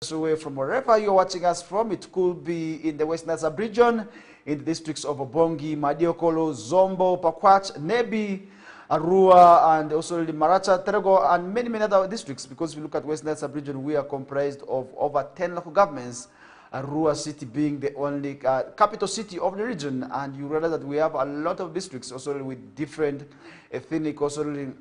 away from wherever you're watching us from. It could be in the West Nile sub-region, in the districts of Obongi, Madiokolo, Zombo, Pakwach, Nebi, Arua, and also the Maracha, Terego, and many other districts. Because if you look at West Nile sub-region, we are comprised of over 10 local governments, Arua city being the only capital city of the region. And you realize that we have a lot of districts also with different ethnic also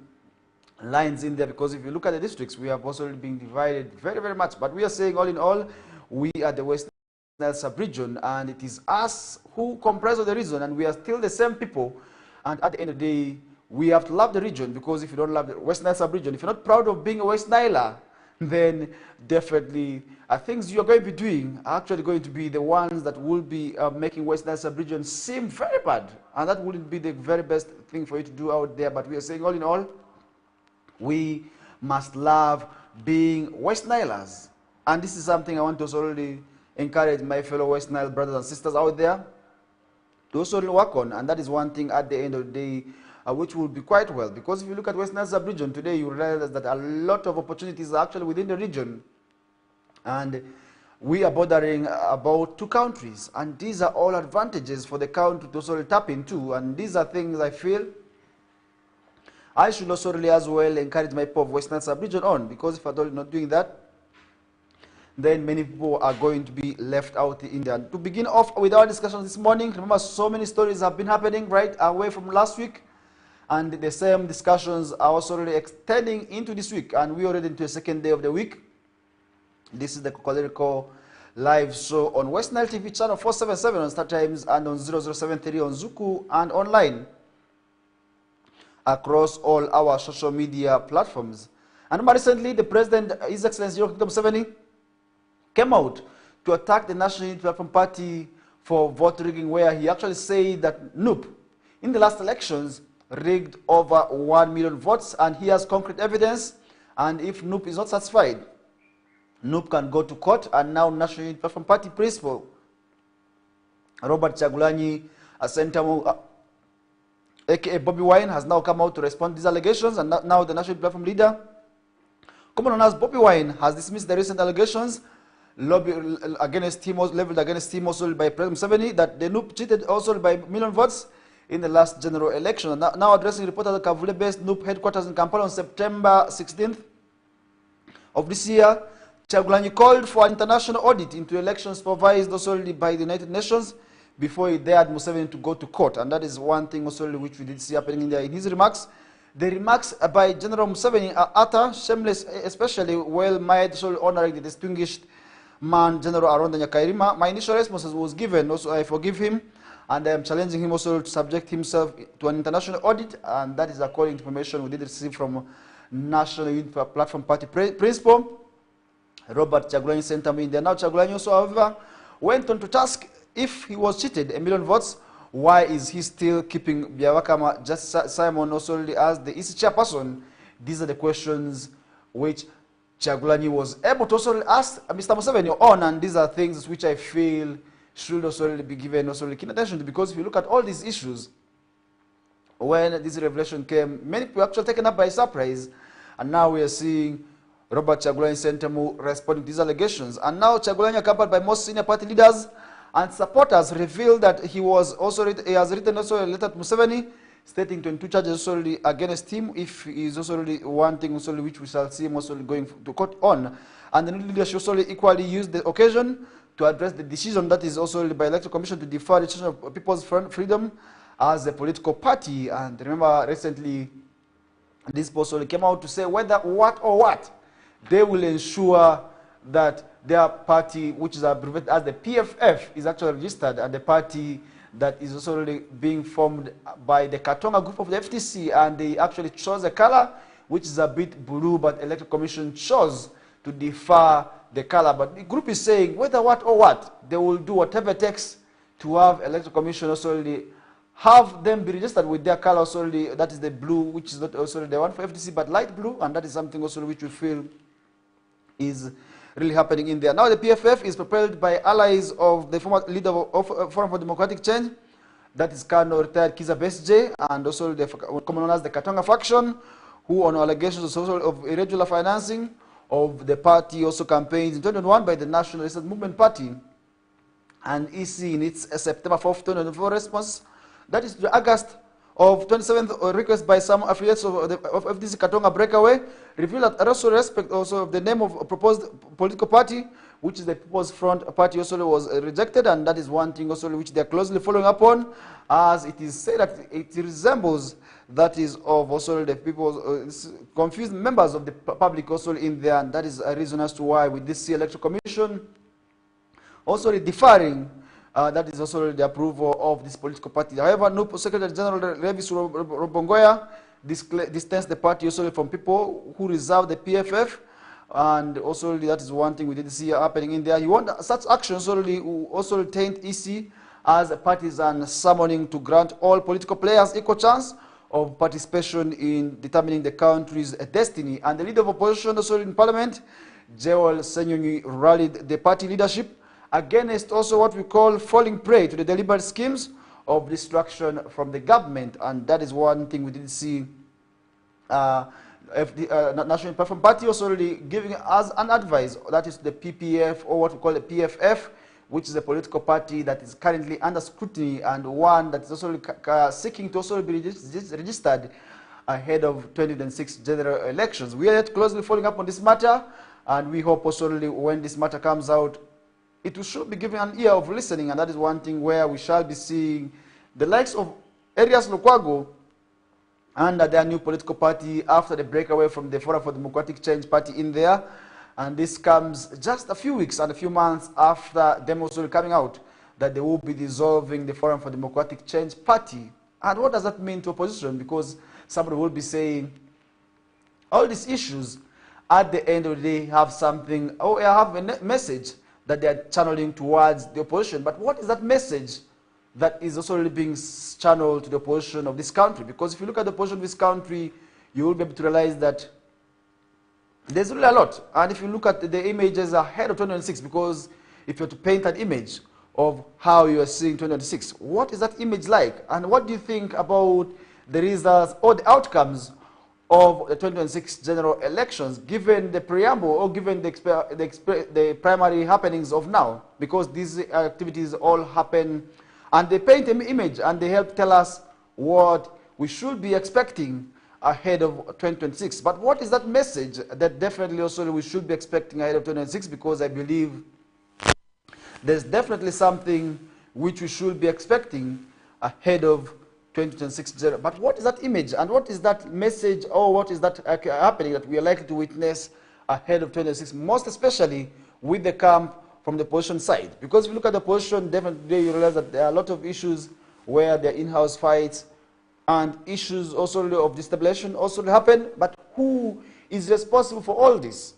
lines in there, because if you look at the districts, we have also been divided very much. But we are saying all in all, we are the West Nile sub-region, and it is us who comprise of the region, and we are still the same people. And at the end of the day, we have to love the region, because if you don't love the West Nile sub-region, if you're not proud of being a West Niler, then definitely things you are going to be doing are actually going to be the ones that will be making West Nile sub-region seem very bad, and that wouldn't be the very best thing for you to do out there. But we are saying all in all, we must love being West Nilers. And this is something I want to also really encourage my fellow West Nile brothers and sisters out there to also really work on. And that is one thing at the end of the day which will be quite well. Because if you look at West Nile sub-region today, you realize that a lot of opportunities are actually within the region. And we are bordering about 2 countries. And these are all advantages for the country to also tap into. And these are things I feel I should also really as well encourage my people of West Nile sub-region on, because if I'm not doing that, then many people are going to be left out in there. To begin off with our discussion this morning, remember so many stories have been happening right away from last week, and the same discussions are also really extending into this week, and we are already into the second day of the week. This is the KOKOLIRIKO live show on West Nile TV channel 477 on Star Times and on 0073 on Zuku and online across all our social media platforms. And more recently, the President, His Excellency Yoweri Museveni, came out to attack the National Unity Platform Party for vote rigging, where he actually said that NUP, in the last elections, rigged over 1 million votes, and he has concrete evidence. And if NUP is not satisfied, NUP can go to court. And now National Unity Platform Party principal Robert Kyagulanyi Ssentamu, aka Bobby Wine, has now come out to respond to these allegations, and now the National Platform leader, commonly known as Bobby Wine, has dismissed the recent allegations leveled against him also by President Museveni, that the NUP cheated also by 1 million votes in the last general election. Now addressing reporters at the Kavule-based NUP headquarters in Kampala on September 16th of this year, Kyagulanyi called for an international audit into elections supervised also by the United Nations before he dared Museveni to go to court. And that is one thing also which we did see happening in there. In his remarks, the remarks by General Museveni are utter, shameless, especially well-made, so honoring the distinguished man, General Aronda Nyakairima. My initial response was given, also I forgive him, and I am challenging him also to subject himself to an international audit, and that is according to information we did receive from National Unity Platform Party principal Robert Kyagulanyi Ssentamu in there. Now Kyagulanyi also, however, went on to task, if he was cheated 1 million votes, why is he still keeping Byabakama just Simon also as the EC chairperson? These are the questions which Kyagulanyi was able to also ask Mr. Museveni on, and these are things which I feel should also be given also keen attention to, because if you look at all these issues, when this revelation came, many people were actually taken up by surprise, and now we are seeing Robert Kyagulanyi Ssentamu responding to these allegations. And now Kyagulanyi, accompanied by most senior party leaders and supporters, revealed that he has written also a letter to Museveni stating 22 charges also against him, if he is also one thing also which we shall see him also going to court on. And the new leadership also equally used the occasion to address the decision that is also by Electoral Commission to defer the decision of People's Freedom as a political party. And remember, recently this also came out to say whether what they will ensure that their party, which is abbreviated as the PFF, is actually registered, and the party that is also really being formed by the Katonga group of the FTC, and they actually chose a color which is a bit blue, but Electoral Commission chose to defer the color. But the group is saying whether they will do whatever it takes to have Electoral Commission also have them be registered with their color also, that is the blue, which is not also the one for FTC, but light blue, and that is something also which we feel is really happening in there. Now the PFF is propelled by allies of the former leader of Forum for Democratic Change, that is Colonel retired Kiza Besigye, and also the common known as the Katonga faction, who on allegations of irregular financing of the party also campaigns in 2021 by the National Resistance Movement Party and EC in its September 4th, 2024 response. That is the August of 27th request by some affiliates of FDC Katonga Breakaway revealed that also respect also of the name of a proposed political party, which is the People's Front Party, also was rejected, and that is one thing also which they are closely following up on, as it is said that it resembles that is of also the people confused members of the public also in there, and that is a reason as to why with this Electoral Commission also deferring that is also the approval of this political party. However, no Secretary General Levis Robongoya distanced the party also from people who reserve the PFF, and also that is one thing we did see happening in there. He want such actions also taint EC as a partisan summoning to grant all political players equal chance of participation in determining the country's destiny. And the leader of opposition also in parliament, Joel Senyonyi, rallied the party leadership against also what we call falling prey to the deliberate schemes of destruction from the government. And that is one thing we didn't see National Platform Party also already giving us an advice, that is the PPF, or what we call the PFF, which is a political party that is currently under scrutiny and one that is also seeking to also be registered ahead of 2026 general elections. We are yet closely following up on this matter, and we hope also when this matter comes out, it should be given an ear of listening, and that is one thing where we shall be seeing the likes of Arias Lukwago under their new political party after the breakaway from the Forum for Democratic Change party in there. And this comes just a few weeks and a few months after them also coming out that they will be dissolving the Forum for Democratic Change party. And what does that mean to opposition? Because somebody will be saying all these issues at the end of the day have something, or have a message that they are channeling towards the opposition. But what is that message that is also being channeled to the opposition of this country? Because if you look at the opposition of this country, you will be able to realize that there's really a lot. And if you look at the images ahead of 2026, because if you're to paint an image of how you are seeing 2026, what is that image like? And what do you think about the results or the outcomes of the 2026 general elections, given the preamble or given the primary happenings of now? Because these activities all happen and they paint an image and they help tell us what we should be expecting ahead of 2026. But what is that message that definitely also we should be expecting ahead of 2026? Because I believe there's definitely something which we should be expecting ahead of 2026. But what is that image and what is that message, or what is that happening that we are likely to witness ahead of 2026, most especially with the camp from the opposition side? Because if you look at the opposition, definitely you realize that there are a lot of issues where there are in-house fights and issues also of destabilization also happen. But who is responsible for all this?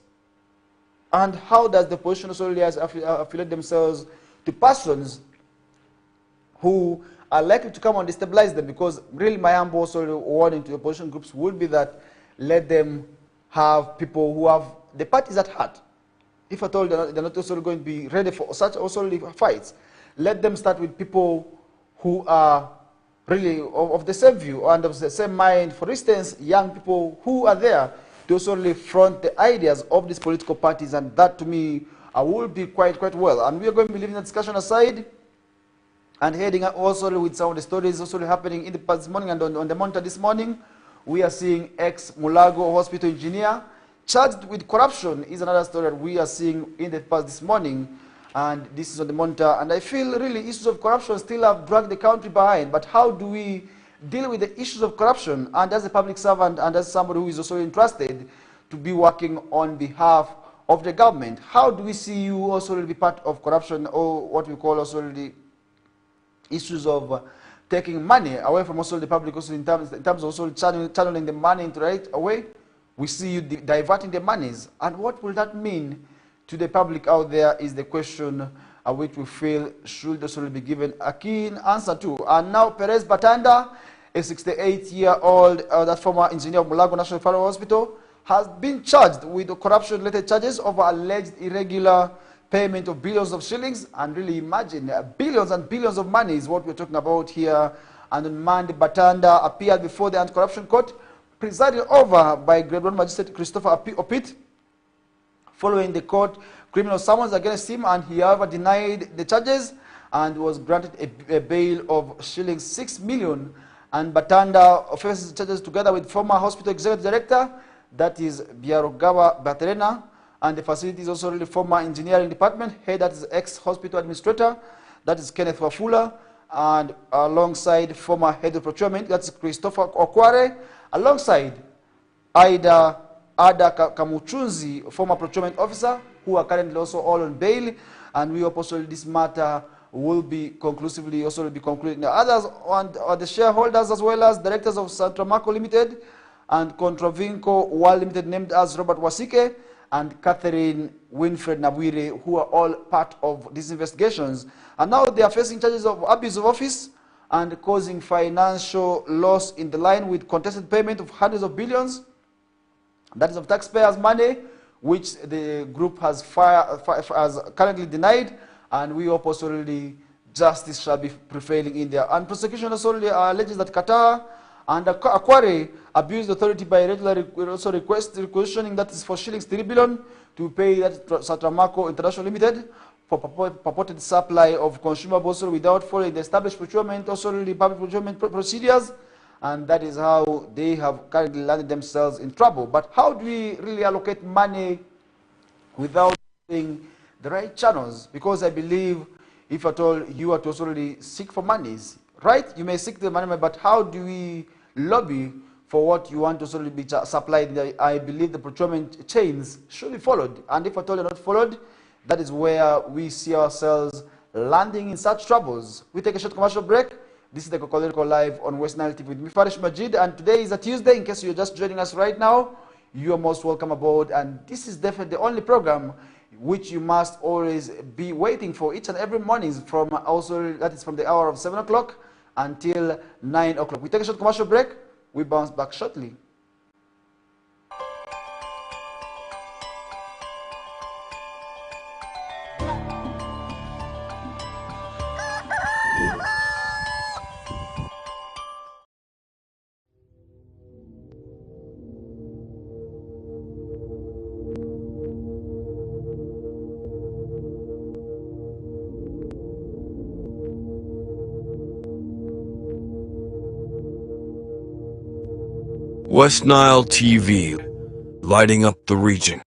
And how does the opposition also affiliate themselves to persons who are likely to come and destabilize them? Because really my humble also warning to the opposition groups would be that let them have people who have the parties at heart. If at all they're not also going to be ready for such also fights, let them start with people who are really of the same view and of the same mind. For instance, young people who are there to also front the ideas of these political parties, and that to me will be quite well. And we are going to be leaving the discussion aside and heading also with some of the stories also happening in the past morning and on the monitor this morning. We are seeing ex-Mulago hospital engineer charged with corruption is another story that we are seeing in the past this morning, and this is on the monitor. And I feel really issues of corruption still have dragged the country behind. But how do we deal with the issues of corruption? And as a public servant and as somebody who is also entrusted to be working on behalf of the government, how do we see you also be part of corruption, or what we call also the issues of taking money away from also the public, also in terms of also channeling the money into right away? We see you diverting the monies. And what will that mean to the public out there is the question which we feel should also be given a keen answer to. And now Perez Batanda, a 68-year-old that former engineer of Mulago National Referral Hospital, has been charged with corruption-related charges of alleged irregular payment of billions of shillings. And really imagine, billions and billions of money is what we're talking about here. And on Monday, Batanda appeared before the anti-corruption court, presided over by Grade 1 Magistrate Christopher Opit, following the court criminal summons against him, and he however denied the charges and was granted a bail of shillings 6 million. And Batanda faces charges together with former hospital executive director, that is Biarogawa Baterena, and the facility is also really former engineering department head, that is ex-hospital administrator, that is Kenneth Wafula, and alongside former head of procurement, that's Christopher Okware, alongside Ada Kamuchunzi, former procurement officer, who are currently also all on bail. And we hope also this matter will be conclusively also be concluded. Now, others are the shareholders as well as directors of Santramaco Limited and Contravinco World Limited, named as Robert Wasike and Catherine Winfred Nabwire, who are all part of these investigations. And now they are facing charges of abuse of office and causing financial loss in the line with contested payment of hundreds of billions, that is of taxpayers' money, which the group has currently denied. And we hope also really justice shall be prevailing in there. And prosecution also alleges that Qatar and Aquare abused authority by regularly also requestioning, that is for shillings 3 billion to pay that Satramaco International Limited for purported supply of consumables without following the established procurement, also really public procurement procedures. And that is how they have currently landed themselves in trouble. But how do we really allocate money without doing the right channels? Because I believe if at all you are to also really seek for monies, right? You may seek the money, but how do we lobby for what you want to sort of be supplied? I believe the procurement chains should be followed. And if at all they're not followed, that is where we see ourselves landing in such troubles. We take a short commercial break. This is the KOKOLIRIKO Live on West Nile TV with me, Farish Majid, and today is a Tuesday. In case you're just joining us right now, you are most welcome aboard, and this is definitely the only program which you must always be waiting for each and every morning from also, that is from the hour of 7 o'clock until 9 o'clock. We take a short commercial break. We bounce back shortly. West Nile TV, lighting up the region.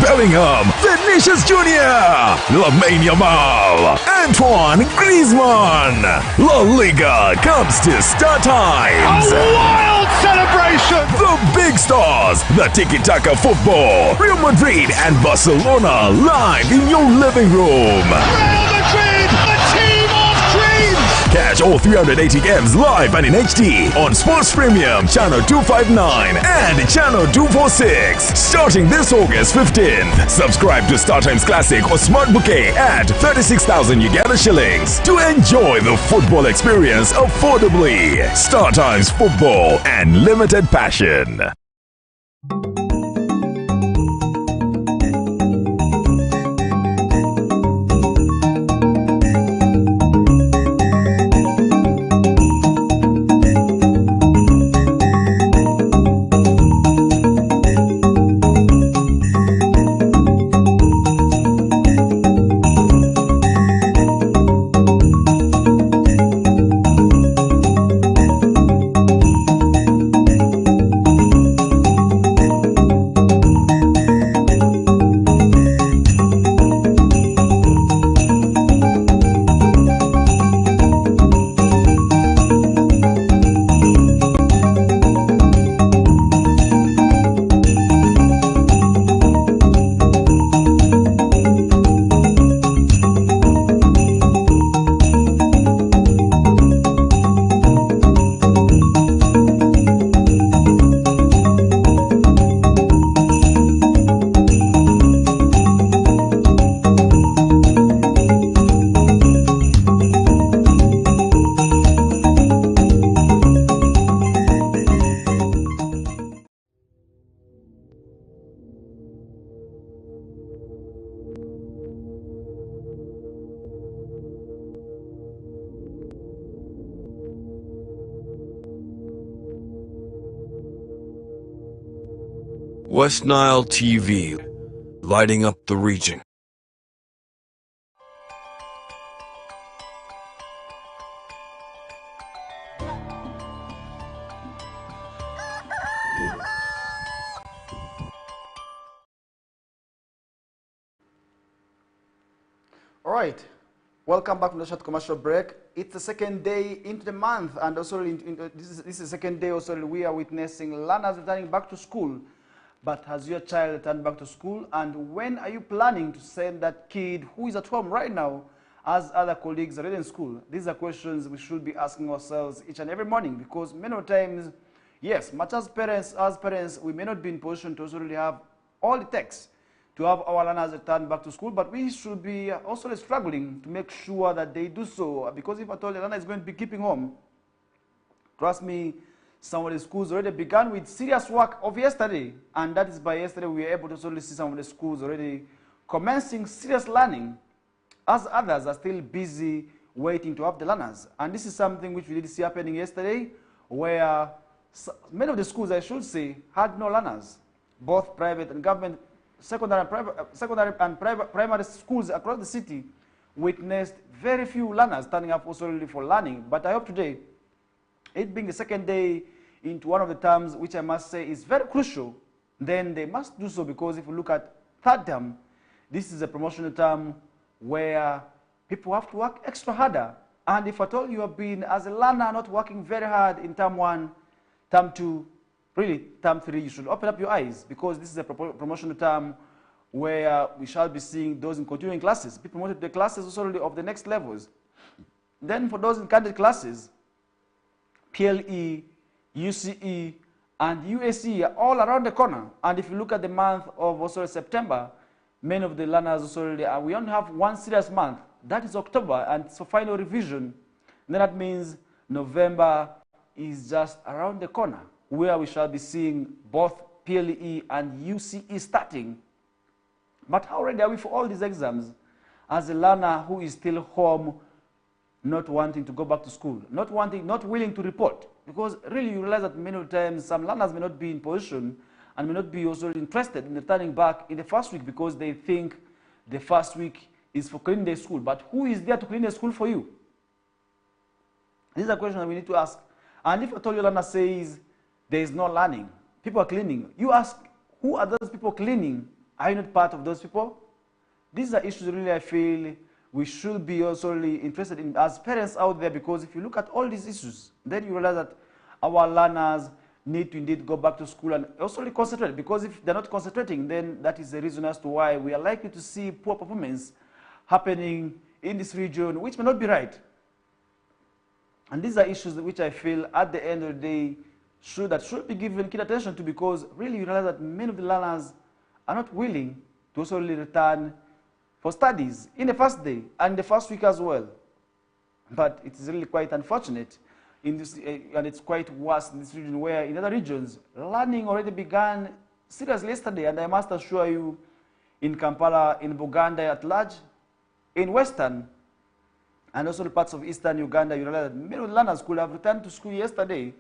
Bellingham, Vinicius Jr., Lamine Yamal, Antoine Griezmann. La Liga comes to Star Times. A wild celebration! The big stars, the tiki-taka football, Real Madrid and Barcelona live in your living room. Real Madrid, a team of dreams! Catch all 380 games live and in HD on Sports Premium Channel 259 and Channel 246 starting this August 15th. Subscribe to StarTimes Classic or Smart Bouquet at 36,000 Uganda shillings to enjoy the football experience affordably. StarTimes Football and Limited Passion. West Nile TV, lighting up the region. All right, welcome back from the short commercial break. It's the second day into the month, and also this is the second day also we are witnessing learners returning back to school. But has your child returned back to school, and when are you planning to send that kid who is at home right now as other colleagues are already in school? These are questions we should be asking ourselves each and every morning, because many times, yes, much as parents, we may not be in position to also really have all it takes to have our learners return back to school, but we should be also struggling to make sure that they do so, because if at all the learner is going to be keeping home, trust me, some of the schools already began with serious work of yesterday, and that is by yesterday we were able to also see some of the schools already commencing serious learning, as others are still busy waiting to have the learners. And this is something which we did see happening yesterday, where many of the schools, I should say, had no learners. Both private and government secondary and primary schools across the city witnessed very few learners turning up also really for learning. But I hope today, it being the second day into one of the terms which I must say is very crucial, then they must do so, because if you look at third term, this is a promotional term where people have to work extra harder. And if at all you have been, as a learner, not working very hard in term 1, term 2, really term 3, you should open up your eyes, because this is a promotional term where we shall be seeing those in continuing classes be promoted to the classes also really of the next levels. Then for those in candidate classes, PLE, UCE, and USE are all around the corner. And if you look at the month of also September, many of the learners also already are, we only have one serious month, that is October, and so final revision. Then that means November is just around the corner, where we shall be seeing both PLE and UCE starting. But how ready are we for all these exams as a learner who is still home, not wanting to go back to school, not willing to report? Because really you realize that many times some learners may not be in position and may not be also interested in returning back in the first week, because they think the first week is for cleaning the school. But who is there to clean the school for you? This is a question that we need to ask. And if at all your learner says there is no learning, people are cleaning, you ask, who are those people cleaning? Are you not part of those people? These are issues really I feel we should be also really interested in as parents out there, because if you look at all these issues, then you realize that our learners need to indeed go back to school and also really concentrate, because if they're not concentrating, then that is the reason as to why we are likely to see poor performance happening in this region, which may not be right. And these are issues which I feel at the end of the day should be given keen attention to, because really you realize that many of the learners are not willing to also really return for studies in the first day and the first week as well. But it is really quite unfortunate in this, and it's quite worse in this region, where in other regions, learning already began seriously yesterday. And I must assure you, in Kampala, in Buganda at large, in Western, and also the parts of Eastern Uganda, you realize that many learners could have returned to school yesterday,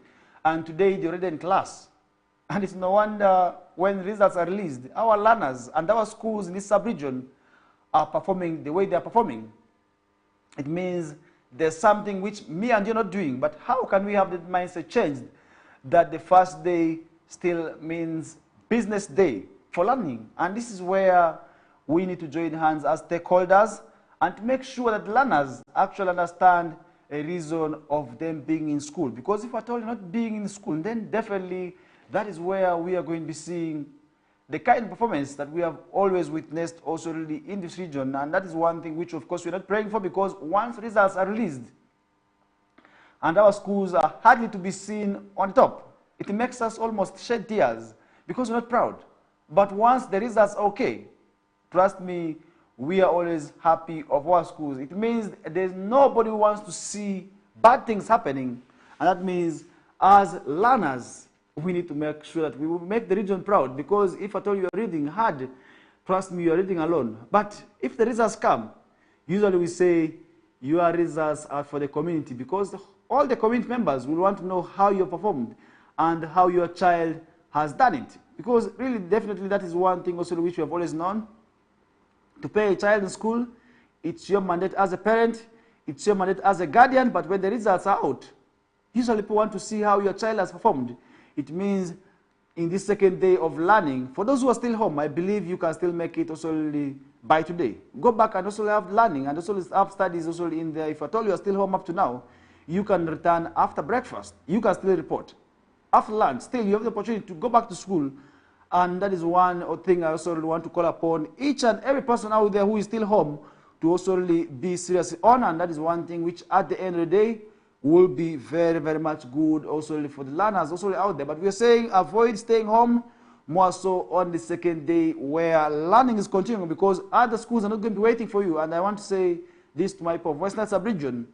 and today they're already in class. And it's no wonder when results are released, our learners and our schools in this sub-region are performing the way they are performing. It means there's something which me and you're not doing. But how can we have the mindset changed that the first day still means business day for learning? And this is where we need to join hands as stakeholders and to make sure that learners actually understand a reason of them being in school. Because if at all you're not being in school, then definitely that is where we are going to be seeing the kind of performance that we have always witnessed also really in this region. And that is one thing which of course we're not praying for, because once results are released and our schools are hardly to be seen on top, it makes us almost shed tears, because we're not proud. But once the results are okay, trust me, we are always happy of our schools. It means there's nobody who wants to see bad things happening. And that means as learners, we need to make sure that we will make the region proud, because if at all you are reading hard, trust me, you are reading alone. But if the results come, usually we say your results are for the community, because all the community members will want to know how you performed and how your child has done it. Because really, definitely, that is one thing also which we have always known. To pay a child in school, it's your mandate as a parent, it's your mandate as a guardian, but when the results are out, usually people want to see how your child has performed. It means in this second day of learning, for those who are still home, I believe you can still make it also by today. Go back and also have learning and also have studies also in there. If at all you are still home up to now, you can return after breakfast. You can still report. After lunch, still you have the opportunity to go back to school. And that is one thing I also want to call upon each and every person out there who is still home to also really be serious on. And that is one thing which at the end of the day will be very, very much good also for the learners also out there. But we are saying avoid staying home more so on the second day where learning is continuing, because other schools are not going to be waiting for you. And I want to say this to my people of Western Sub-Region,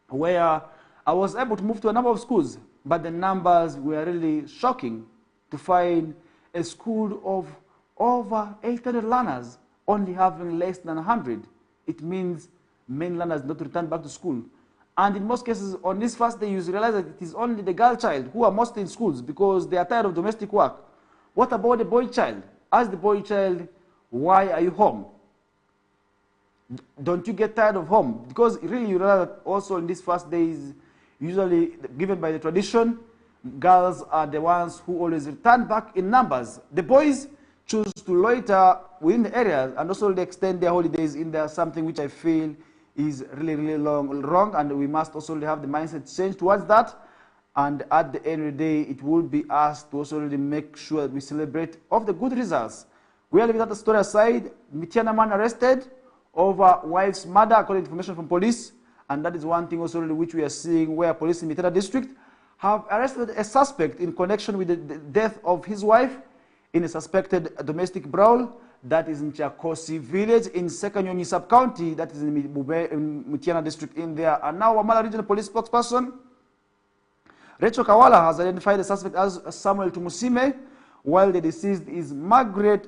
where I was able to move to a number of schools, but the numbers were really shocking to find a school of over 800 learners only having less than 100. It means many learners not return back to school. And in most cases, on this first day, you realize that it is only the girl child who are mostly in schools because they are tired of domestic work. What about the boy child? Ask the boy child, why are you home? Don't you get tired of home? Because really you realize that also in these first days, usually given by the tradition, girls are the ones who always return back in numbers. The boys choose to loiter within the areas and also they extend their holidays in there, something which I feel is really, really wrong, and we must also have the mindset change towards that. And at the end of the day, it will be us to also really make sure that we celebrate of the good results. We are leaving that story aside. Mitiana man arrested over wife's murder, according to information from police. And that is one thing also really which we are seeing, where police in Mitiana district have arrested a suspect in connection with the death of his wife in a suspected domestic brawl. That is in Chakosi village in Sekanyonyi sub-county, that is in Mitiana district in there. And now Wamala regional police spokesperson Rachel Kawala has identified the suspect as Samuel Tumusime, while the deceased is Margaret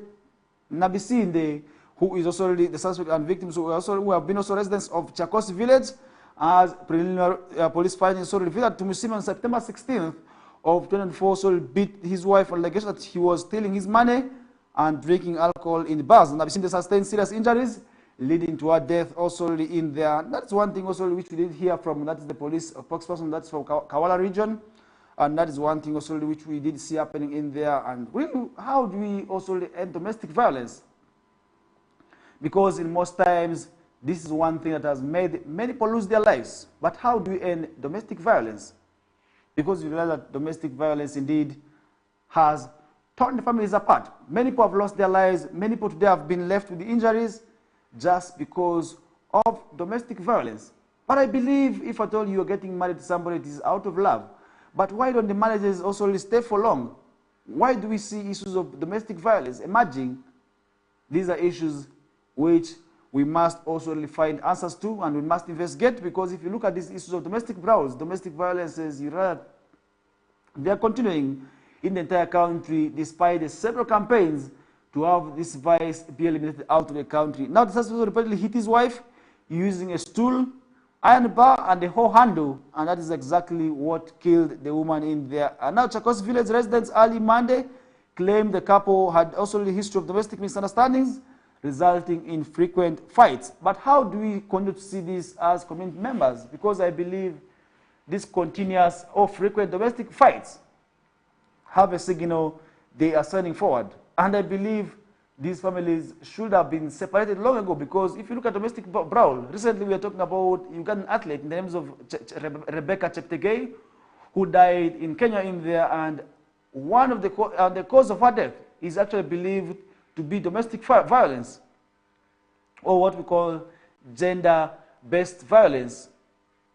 Nabisinde, who is also the suspect and victims who have been also residents of Chakosi village. As preliminary police findings revealed that Tumusime on September 16th of 2024 beat his wife on allegation that he was stealing his money and drinking alcohol in the bars. Nabisinde sustained serious injuries, leading to her death also in there. That's one thing also which we did hear from, that is the police spokesperson, that's from Kawala region. And that is one thing also which we did see happening in there. And really, how do we also end domestic violence? Because in most times, this is one thing that has made many people lose their lives. But how do we end domestic violence? Because you realize that domestic violence indeed has torn the families apart. Many people have lost their lives. Many people today have been left with the injuries just because of domestic violence. But I believe if at all you are getting married to somebody, it is out of love. But why don't the marriages also stay for long? Why do we see issues of domestic violence emerging? These are issues which we must also really find answers to, and we must investigate, because if you look at these issues of domestic brawls, domestic violences, you realize they are continuing in the entire country despite the several campaigns to have this vice be eliminated out of the country. Now, the suspect reportedly hit his wife using a stool, iron bar, and a hoe handle, and that is exactly what killed the woman in there. And now, Chakosi village residents early Monday claimed the couple had also a history of domestic misunderstandings, resulting in frequent fights. But how do we continue to see this as community members? Because I believe this continuous or frequent domestic fights have a signal they are sending forward. And I believe these families should have been separated long ago, because if you look at domestic brawl, recently we are talking about Ugandan athlete in the names of Rebecca Cheptegei, who died in Kenya in there, and one of the cause of her death is actually believed to be domestic violence, or what we call gender-based violence.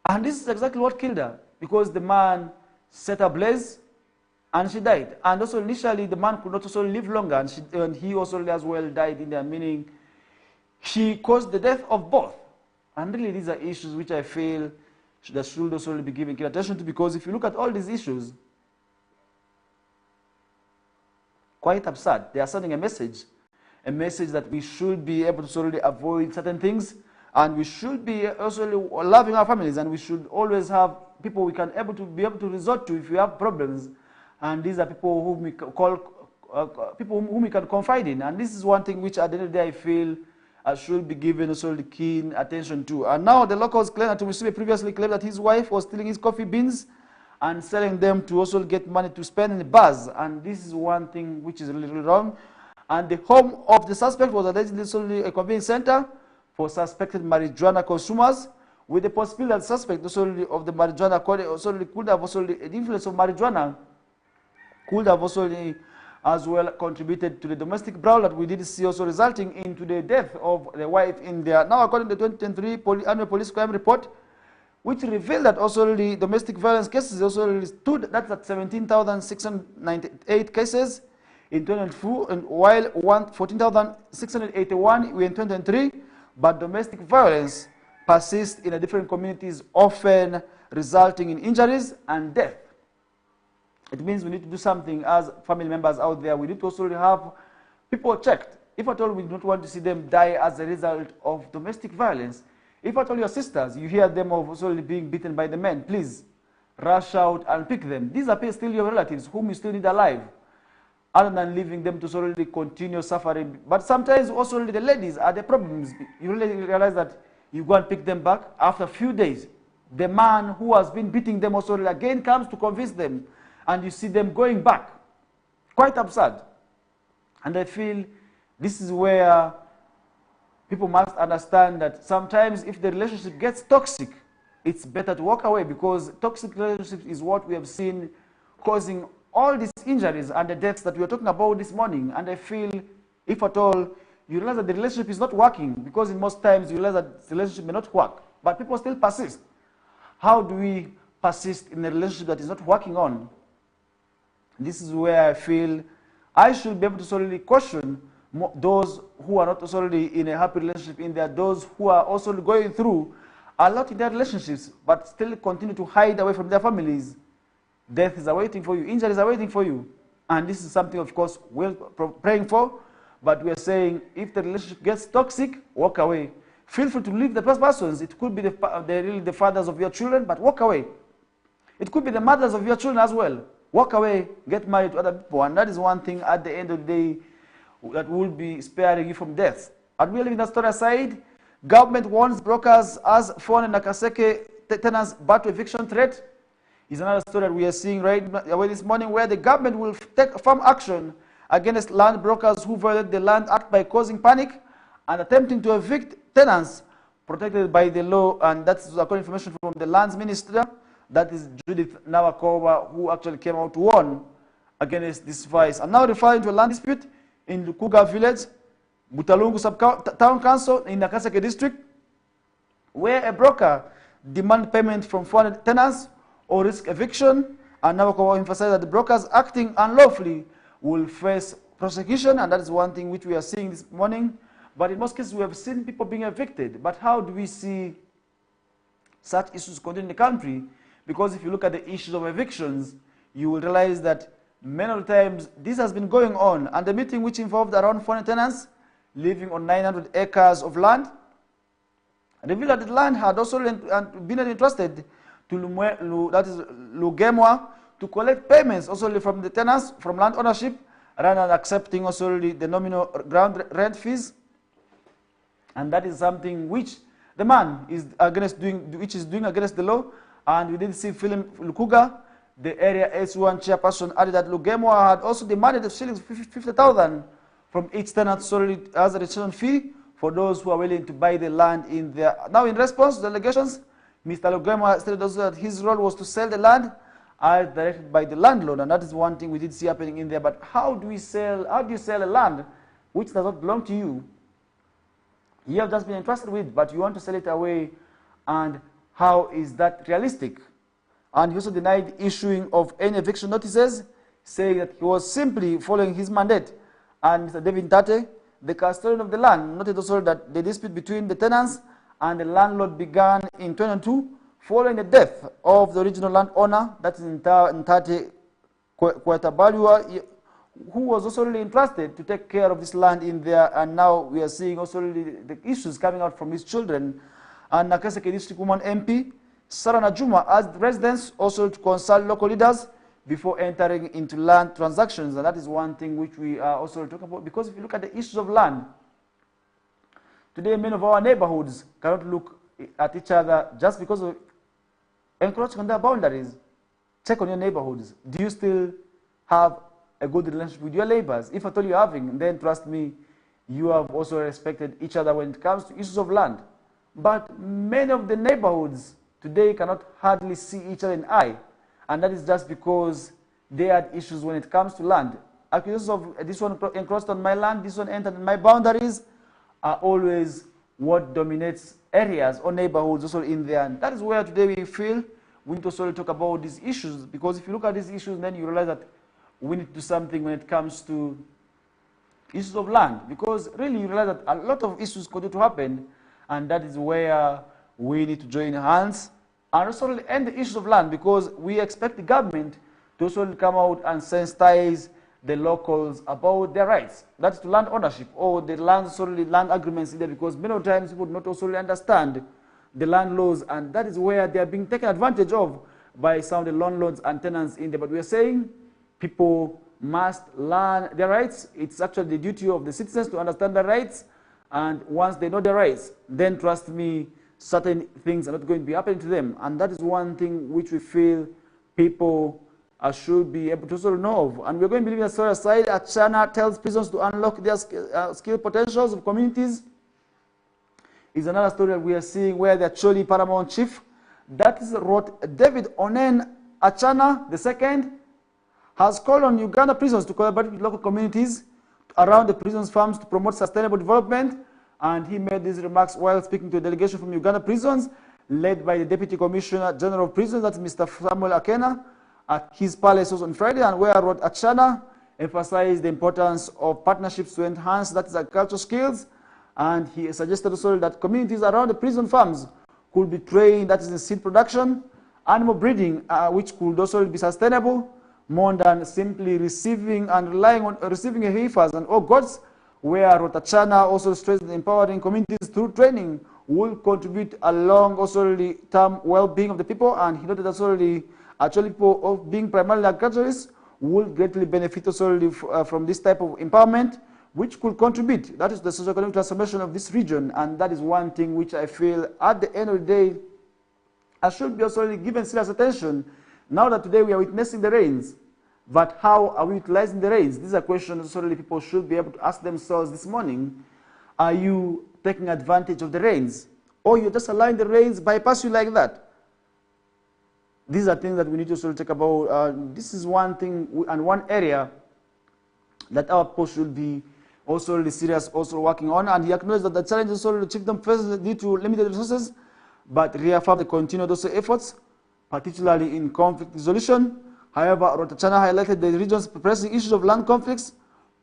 And this is exactly what killed her, because the man set ablaze and she died. And also initially the man could not also live longer, and he also as well died in there, meaning she caused the death of both. And really these are issues which I feel that should also be given attention to, because if you look at all these issues, quite absurd. They are sending a message that we should be able to solely avoid certain things, and we should be also loving our families, and we should always have people we can be able to resort to if we have problems. And these are people whom we call people whom we can confide in. And this is one thing which at the end of the day I feel should be given also the keen attention to. And now the locals claim that Tumusime previously claimed that his wife was stealing his coffee beans and selling them to also get money to spend in the bars. And this is one thing which is really, really wrong. And the home of the suspect was allegedly solely a convenience center for suspected marijuana consumers, with the possibility that the suspect of the marijuana could have also the influence of marijuana could have also as well contributed to the domestic brawl that we did see, also resulting into the death of the wife in there. Now, according to the 2023 annual police crime report, which revealed that also the domestic violence cases also stood, that's at 17,698 cases in 2022, and while 14,681 were in 2023, but domestic violence persists in different communities, often resulting in injuries and death. It means we need to do something as family members out there. We need to also have people checked. If at all we don't want to see them die as a result of domestic violence, if at all your sisters, you hear them of also being beaten by the men, please rush out and pick them. These are still your relatives whom you still need alive, other than leaving them to solely continue suffering. But sometimes also the ladies are the problems. You really realize that you go and pick them back after a few days. The man who has been beating them also again comes to convince them, and you see them going back. Quite absurd. And I feel this is where people must understand that sometimes if the relationship gets toxic, it's better to walk away, because toxic relationships is what we have seen causing all these injuries and the deaths that we are talking about this morning. And I feel, if at all, you realize that the relationship is not working, because in most times you realize that the relationship may not work, but people still persist. How do we persist in a relationship that is not working on? This is where I feel I should be able to solely caution those who are not solely in a happy relationship, in there, those who are also going through a lot in their relationships, but still continue to hide away from their families. Death is awaiting for you, injuries are waiting for you. And this is something, of course, we're praying for, but we're saying if the relationship gets toxic, walk away. Feel free to leave the persons. It could be really the fathers of your children, but walk away. It could be the mothers of your children as well. Walk away, get married to other people, and that is one thing at the end of the day that will be sparing you from death. And we're leaving that story aside. Government warns brokers as Fon and Nakaseke tenants battle eviction threat. Is another story that we are seeing right away this morning, where the government will take firm action against land brokers who violate the Land Act by causing panic and attempting to evict tenants protected by the law. And that's according to information from the Lands Minister. That is Judith Nawakoba, who actually came out to warn against this vice. And now referring to a land dispute in Lukuga village, Butalungu Sub-Town Council in Nakaseke district, where a broker demanded payment from 400 tenants or risk eviction. And Nawakoba emphasized that the brokers acting unlawfully will face prosecution, and that is one thing which we are seeing this morning. But in most cases, we have seen people being evicted. But how do we see such issues continue in the country? Because if you look at the issues of evictions, you will realize that many of the times this has been going on. And the meeting which involved around 400 tenants living on 900 acres of land revealed that the land had also been entrusted to Lugemwa to collect payments also from the tenants from land ownership, rather than accepting also the nominal ground rent fees. And that is something which the man is doing against the law. And we did see Philip Lukuga, the area S1 chairperson, added that Lugemwa had also demanded the shillings 50,000 from each tenant solely as a registration fee for those who are willing to buy the land in there. Now, in response to the allegations, Mr. Lugemwa stated also that his role was to sell the land as directed by the landlord, and that is one thing we did see happening in there. But how do you sell a land which does not belong to you? You have just been entrusted with, but you want to sell it away, and how is that realistic? And he also denied issuing of any eviction notices, saying that he was simply following his mandate. And Mr. David Tate, the custodian of the land, noted also that the dispute between the tenants and the landlord began in 2022, following the death of the original landowner, that is Ntate Kwetabalua, who was also really entrusted to take care of this land in there. And now we are seeing also really the issues coming out from his children. And Nakaseke District Woman MP, Sarah Najuma, asked residents also to consult local leaders before entering into land transactions. And that is one thing which we are also talking about, because if you look at the issues of land, today many of our neighborhoods cannot look at each other just because of encroaching on their boundaries. Check on your neighborhoods. Do you still have a good relationship with your neighbors? If at all you're having, then trust me, you have also respected each other when it comes to issues of land. But many of the neighborhoods today cannot hardly see each other in eye. And that is just because they had issues when it comes to land. Accusations of this one encroached on my land, this one entered my boundaries, are always what dominates areas or neighborhoods also in there. And that is where today we feel we need to sort of talk about these issues, because if you look at these issues, then you realize that we need to do something when it comes to issues of land, because really you realize that a lot of issues continue to happen, and that is where we need to join hands and also end the issues of land, because we expect the government to also come out and sensitize the locals about their rights. That's to land ownership or the land agreements in there, because many times people do not also really understand the land laws, and that is where they are being taken advantage of by some of the landlords and tenants in there. But we are saying people must learn their rights. It's actually the duty of the citizens to understand their rights, and once they know their rights, then trust me, certain things are not going to be happening to them. And that is one thing which we feel people should be able to sort of know of. And we're going to be leaving a story aside. Achana tells prisons to unlock their skill potentials of communities. Is another story that we are seeing where the Acholi Paramount Chief, that is wrote David Onen Achana II, has called on Uganda prisons to collaborate with local communities around the prisons farms to promote sustainable development. And he made these remarks while speaking to a delegation from Uganda prisons, led by the Deputy Commissioner General of Prisons, that's Mr. Samuel Akena, at his palace on Friday, and where Rod Achana emphasized the importance of partnerships to enhance that is agricultural skills. And he suggested also that communities around the prison farms could be trained, that is in seed production, animal breeding, which could also be sustainable, more than simply receiving and relying on receiving heifers and goats, where Rotachana also stressed that empowering communities through training will contribute along also the term well-being of the people. And he noted that also the actually people of being primarily agriculturists will greatly benefit also from this type of empowerment, which could contribute, that is the socio-economic transformation of this region. And that is one thing which I feel at the end of the day I should be also given serious attention. Now that today we are witnessing the rains, but how are we utilizing the rains? These are questions certainly people should be able to ask themselves this morning. Are you taking advantage of the rains? Or you're just allowing the rains bypass you like that? These are things that we need to sort of talk about. This is one thing and one area that our post should be also really serious, also working on. And he acknowledged that the challenges also the chiefdom faces due to limited resources, but reaffirmed the continued also efforts, particularly in conflict resolution. However, Rotachana highlighted the region's pressing issues of land conflicts,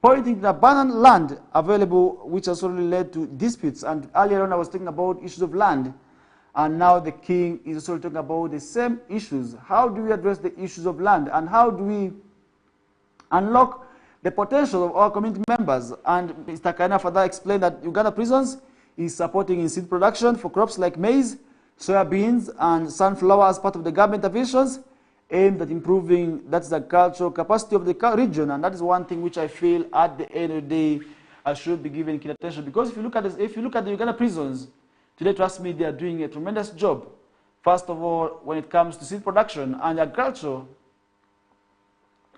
pointing to the abundant land available, which has already led to disputes. And earlier on, I was talking about issues of land, and now the king is also talking about the same issues. How do we address the issues of land, and how do we unlock the potential of our community members? And Mr. Kaina further explained that Uganda Prisons is supporting in seed production for crops like maize, soybeans, and sunflower as part of the government interventions aimed at improving that's the cultural capacity of the region. And that is one thing which I feel at the end of the day I should be given keen attention, because if you look at this, if you look at the Uganda prisons today, trust me, they are doing a tremendous job. First of all, when it comes to seed production and agriculture,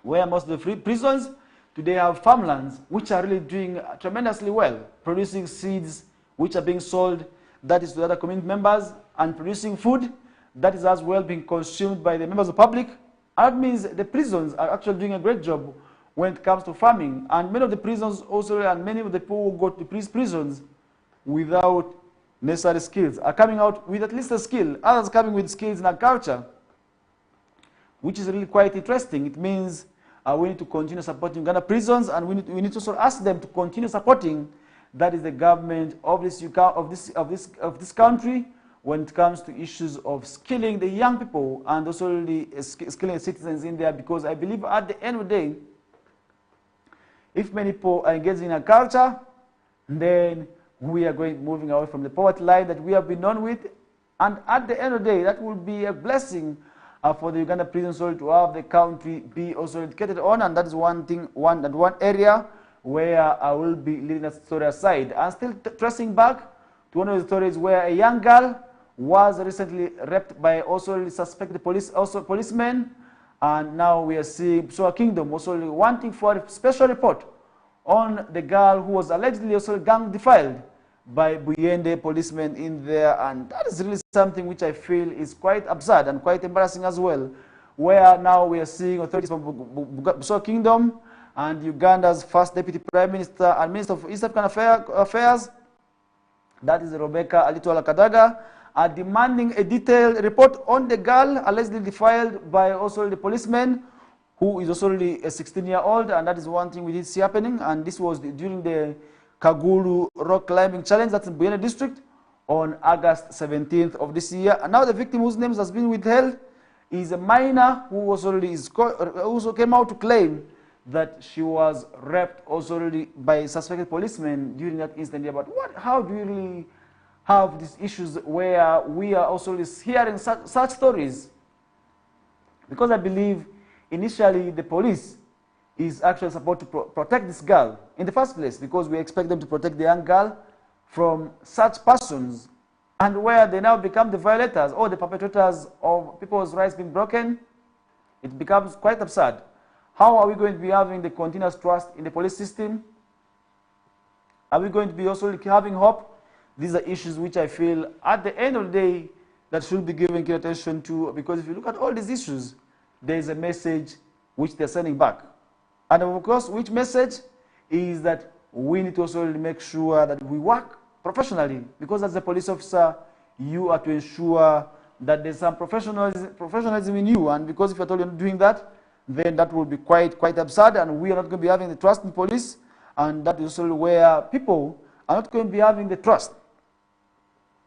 where most of the free prisons today have farmlands which are really doing tremendously well, producing seeds which are being sold, that is to other community members, and producing food that is as well being consumed by the members of the public. And that means the prisons are actually doing a great job when it comes to farming. And many of the prisons also, and many of the people who go to prisons without necessary skills are coming out with at least a skill. Others coming with skills in agriculture, which is really quite interesting. It means we need to continue supporting Uganda prisons, and we need to also ask them to continue supporting, that is the government of this country, when it comes to issues of skilling the young people and also the skilling citizens in there. Because I believe at the end of the day, if many people are engaging in agriculture, then we are moving away from the poverty line that we have been known with. And at the end of the day, that will be a blessing for the Uganda prison sorry, to have the country be also educated on, and that is one thing, one area where I will be leaving that story aside. And still tracing back to one of the stories where a young girl was recently raped by also suspected policemen, and now we are seeing Busoga Kingdom also wanting for a special report on the girl who was allegedly also gang defiled by Buyende policemen in there, and that is really something which I feel is quite absurd and quite embarrassing as well, where now we are seeing authorities from Busoga Kingdom and Uganda's first Deputy Prime Minister and Minister of East African Affairs, that is Rebecca Alitwala Kadaga, are demanding a detailed report on the girl allegedly defiled by also the policeman, who is also a 16-year-old, and that is one thing we did see happening, and this was during the Kaguru Rock Climbing Challenge, that's in Buyende District, on August 17th of this year. And now the victim whose name has been withheld is a minor who also came out to claim that she was raped also by suspected policemen during that incident. But how do you really have these issues where we are also hearing such stories? Because I believe initially the police is actually supposed to protect this girl in the first place, because we expect them to protect the young girl from such persons, and where they now become the violators or the perpetrators of people's rights being broken, it becomes quite absurd. How are we going to be having the continuous trust in the police system? Are we going to be also having hope? These are issues which I feel at the end of the day that should be given attention to, because if you look at all these issues, there is a message which they're sending back. And of course, which message is that we need to also make sure that we work professionally, because as a police officer, you are to ensure that there's some professionalism in you, and because if you're totally not doing that, then that will be quite absurd, and we are not going to be having the trust in police, and that is also where people are not going to be having the trust,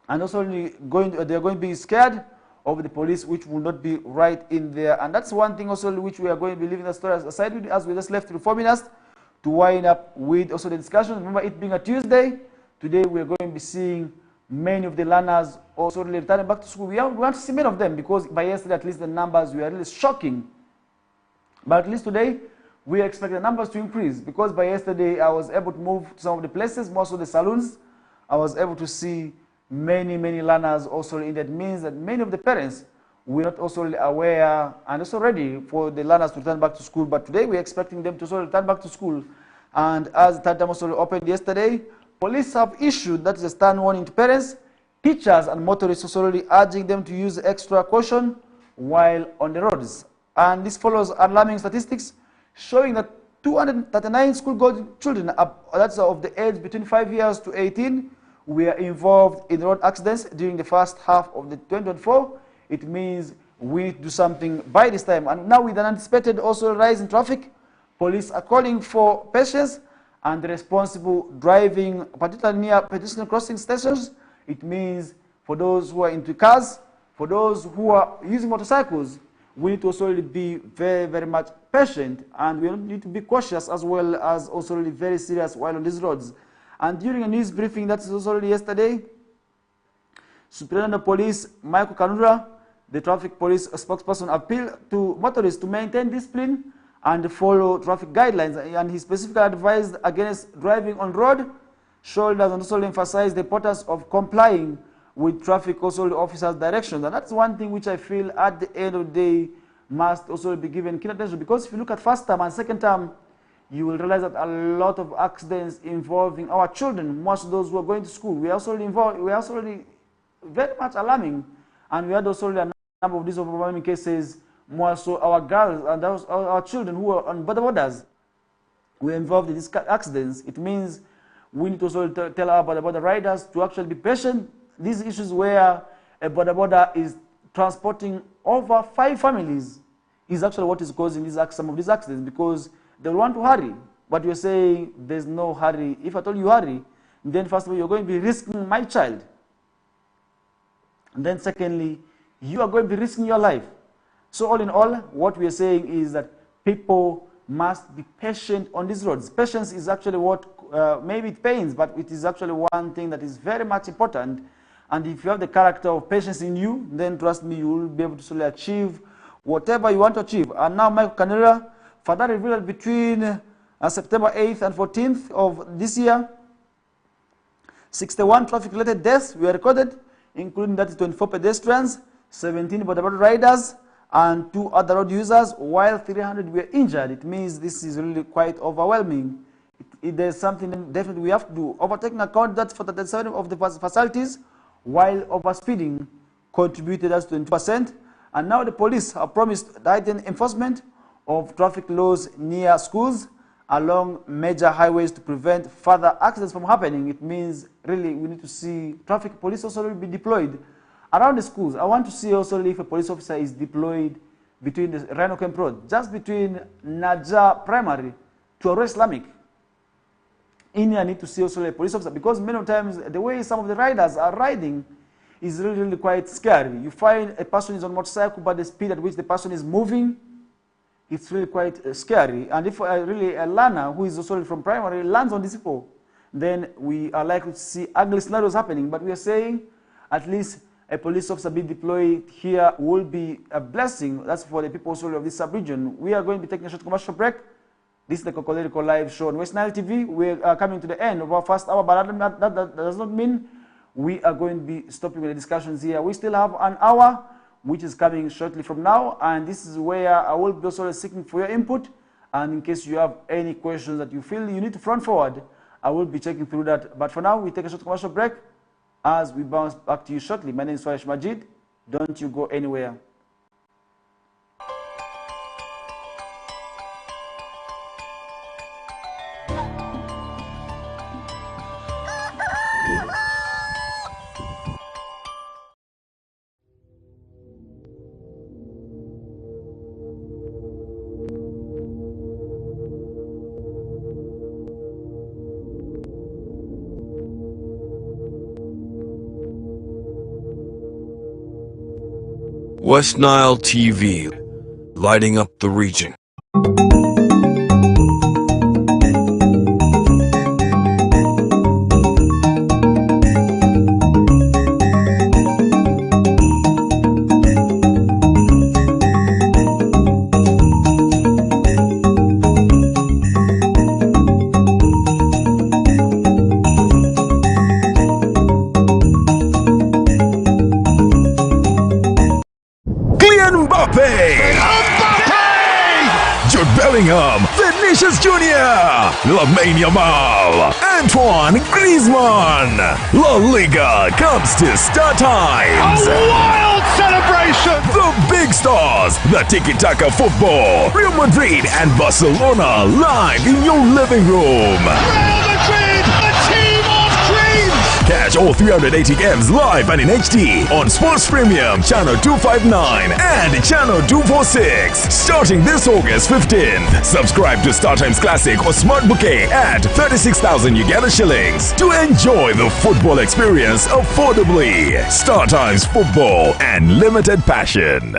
and also they're going to be scared of the police, which will not be right in there. And that's one thing also which we are going to be leaving the story aside with, as we just left 4 minutes to wind up with also the discussion. Remember, it being a Tuesday, today we are going to be seeing many of the learners also returning back to school. We want to see many of them, because by yesterday at least the numbers were really shocking. But at least today we expect the numbers to increase, because by yesterday I was able to move to some of the places, most of the saloons. I was able to see many learners also in that. Means that many of the parents were not also aware and also ready for the learners to return back to school. But today we're expecting them to also return back to school. And as the time also opened yesterday, police have issued, that is a stern warning to parents, teachers and motorists, also urging them to use extra caution while on the roads. And this follows alarming statistics showing that 239 school-going children, that's of the age between 5 years to 18, were involved in road accidents during the first half of the 2024. It means we need to do something by this time. And now with an anticipated also rise in traffic, police are calling for patience and responsible driving, particularly near pedestrian crossing stations. It means for those who are into cars, for those who are using motorcycles, we need to also be very much patient, and we need to be cautious as well as also very serious while on these roads. And during a news briefing that is also yesterday, Superintendent of Police Michael Kanura, the traffic police spokesperson, appealed to motorists to maintain discipline and follow traffic guidelines, and he specifically advised against driving on road shoulders, and also emphasized the importance of complying with traffic also officers' directions. And that's one thing which I feel at the end of the day must also be given keen attention, because if you look at first term and second term, you will realize that a lot of accidents involving our children, most of those who are going to school, we are also involved. We are also very much alarming, and we had also a number of these overwhelming cases, more so our girls and our children who are on borders were involved in these accidents. It means we need to also tell our border riders to actually be patient. These issues where a border is transporting over 5 families is actually what is causing some of these accidents, because they want to hurry, but you're saying there's no hurry. If at all you hurry, then first of all, you're going to be risking my child. And then secondly, you are going to be risking your life. So all in all, what we are saying is that people must be patient on these roads. Patience is actually what, maybe it pains, but it is actually one thing that is very much important. And if you have the character of patience in you, then trust me, you will be able to achieve whatever you want to achieve. And now Michael Canela further revealed that between September 8th and 14th of this year, 61 traffic-related deaths were recorded, including that 24 pedestrians, 17 border riders, and 2 other road users, while 300 were injured. It means this is really quite overwhelming. There's something definitely we have to do. Overtaking account that for 37 of the facilities, while overspeeding contributed as 20%. And now the police have promised heightened enforcement of traffic laws near schools along major highways to prevent further accidents from happening. It means really we need to see traffic police also will be deployed around the schools. I want to see also if a police officer is deployed between the Rhino Camp Road, just between Naja Primary to Aro Islamic. I need to see also a police officer, because many times the way some of the riders are riding is really quite scary. You find a person is on motorcycle, but the speed at which the person is moving, it's really quite scary. And if really a learner who is also from primary lands on this people, then we are likely to see ugly scenarios happening. But we are saying at least a police officer being deployed here will be a blessing. That's for the people also of this sub-region. We are going to be taking a short commercial break. This is the KOKOLIRIKO live show on West Nile TV. We are coming to the end of our first hour, but that does not mean we are going to be stopping the discussions here. We still have an hour, which is coming shortly from now, and this is where I will be also seeking for your input. And in case you have any questions that you feel you need to front forward, I will be checking through that. But for now, we take a short commercial break as we bounce back to you shortly. My name is Farish Majid. Don't you go anywhere. West Nile TV, lighting up the region. Jude Bellingham, Vinicius Jr., Lamine Yamal, Antoine Griezmann. La Liga comes to Star Times. A wild celebration! The big stars, the tiki-taka football, Real Madrid and Barcelona live in your living room. Real Madrid, a team of dreams! Catch all 380 games live and in HD on Sports Premium Channel 259 and Channel 246 starting this August 15th. Subscribe to StarTimes Classic or Smart Bouquet at 36,000 Uganda shillings to enjoy the football experience affordably. StarTimes Football and Limited Passion.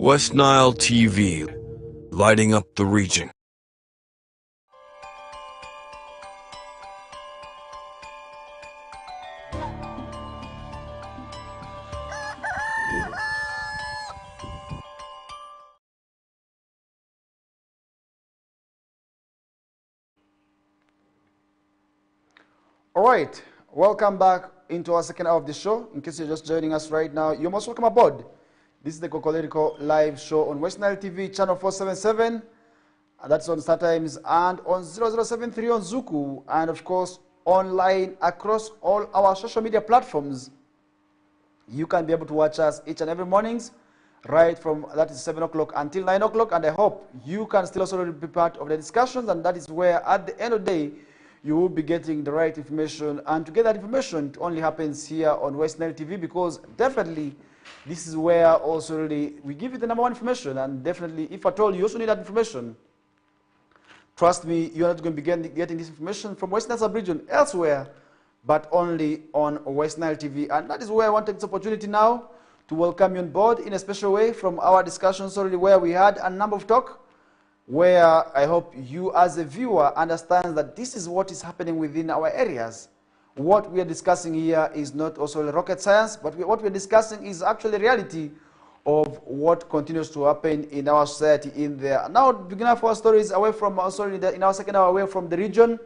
West Nile TV, lighting up the region. All right, welcome back into our second hour of the show. In case you're just joining us right now, you're most welcome aboard. This is the KOKOLIRIKO live show on West Nile TV, channel 477. That's on StarTimes and on 0073 on Zuku. And of course, online across all our social media platforms. You can be able to watch us each and every mornings, right from that is 7 o'clock until 9 o'clock. And I hope you can still also be part of the discussions. And that is where, at the end of the day, you will be getting the right information. And to get that information, it only happens here on West Nile TV, because definitely this is where also really we give you the number one information. And definitely, if at all you also need that information, trust me, you're not going to be getting this information from West Nile sub-region elsewhere, but only on West Nile TV. And that is where I want to take this opportunity now to welcome you on board in a special way from our discussions already, where we had a number of talk, where I hope you as a viewer understand that this is what is happening within our areas. What we are discussing here is not also rocket science, but what we're discussing is actually reality of what continues to happen in our society in there. Now, beginning of our stories away from, in our second hour, away from the region,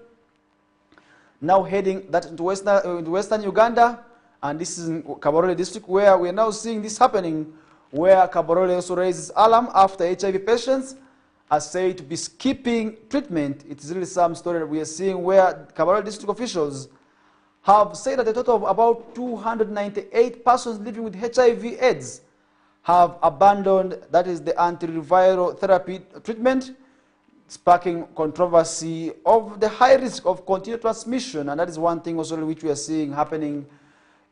now heading that into Western Uganda, and this is in Kabarole district, where we are now seeing this happening, where Kabarole also raises alarm after HIV patients are said to be skipping treatment. It is really some story that we are seeing where Kabarole district officials have said that a total of about 298 persons living with HIV/AIDS have abandoned, that is the antiretroviral therapy treatment, sparking controversy of the high risk of continued transmission. And that is one thing also which we are seeing happening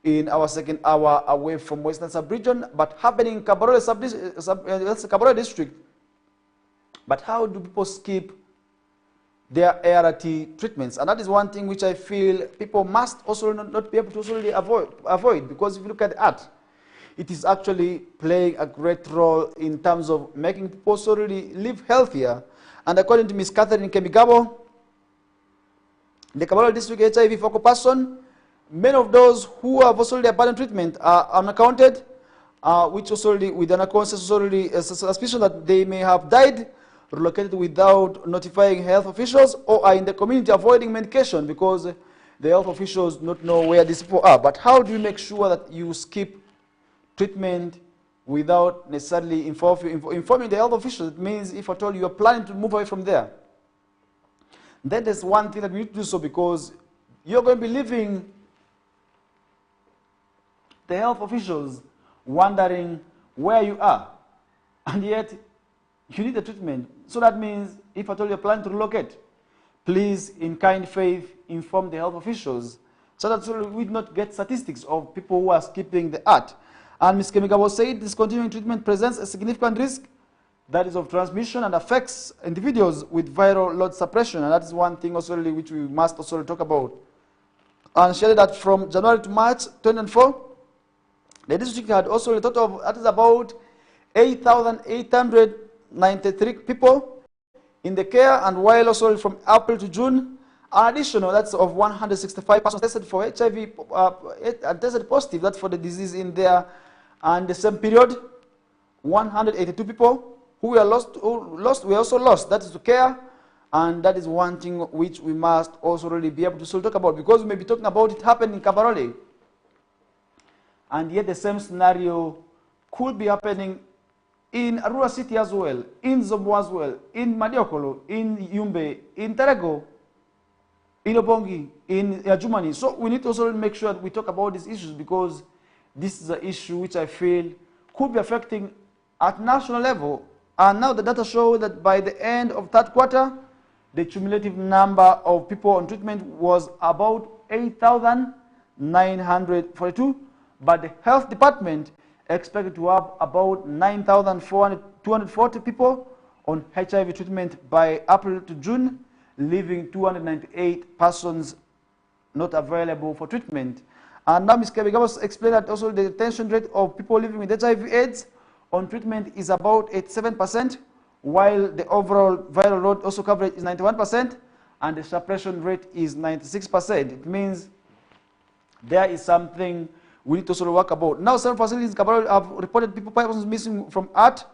in our second hour away from Western sub-region, but happening in Kabarole district. But how do people skip their ART treatments? And that is one thing which I feel people must also not be able to also really avoid, because if you look at the art, it is actually playing a great role in terms of making people also really live healthier. And according to Ms. Catherine Kemigabo, the Kabarole district HIV focal person, many of those who have also abandoned treatment are unaccounted, which also really, with an unconscious suspicion that they may have died, relocated without notifying health officials, or are in the community avoiding medication because the health officials do not know where these people are. But how do you make sure that you skip treatment without necessarily informing the health officials? It means if at all you are planning to move away from there, then there's one thing that we need to do so, because you're going to be leaving the health officials wondering where you are, and yet you need the treatment. So that means if at all you're planning to relocate, please, in kind faith, inform the health officials so that we do not get statistics of people who are skipping the ART. And Ms. Kemigabo said discontinuing treatment presents a significant risk, that is of transmission, and affects individuals with viral load suppression. And that is one thing also really which we must also talk about. And she added that from January to March 2024, the district had also a total of, that is about 8,893 people in the care, and while also from April to June, an additional, that's of 165 persons tested for HIV, tested positive, that's for the disease in there. And the same period, 182 people who were were also lost, that is to care. And that is one thing which we must also really be able to still talk about, because we may be talking about it happening in Kabarole, and yet the same scenario could be happening in Arua City as well, in Zombo as well, in Madiokolo, in Yumbe, in Terego, in Obongi, in Jumani. So we need to also make sure that we talk about these issues, because this is an issue which I feel could be affecting at national level. And now the data show that by the end of third quarter, the cumulative number of people on treatment was about 8,942, but the health department expected to have about 9,240 people on HIV treatment by April to June, leaving 298 persons not available for treatment. And now Ms. Kebigamos explained that also the detention rate of people living with HIV/AIDS on treatment is about 87%, while the overall viral load also coverage is 91%, and the suppression rate is 96%. It means there is something we need to sort of work about. Now, several facilities in Kabarole have reported persons missing from ART,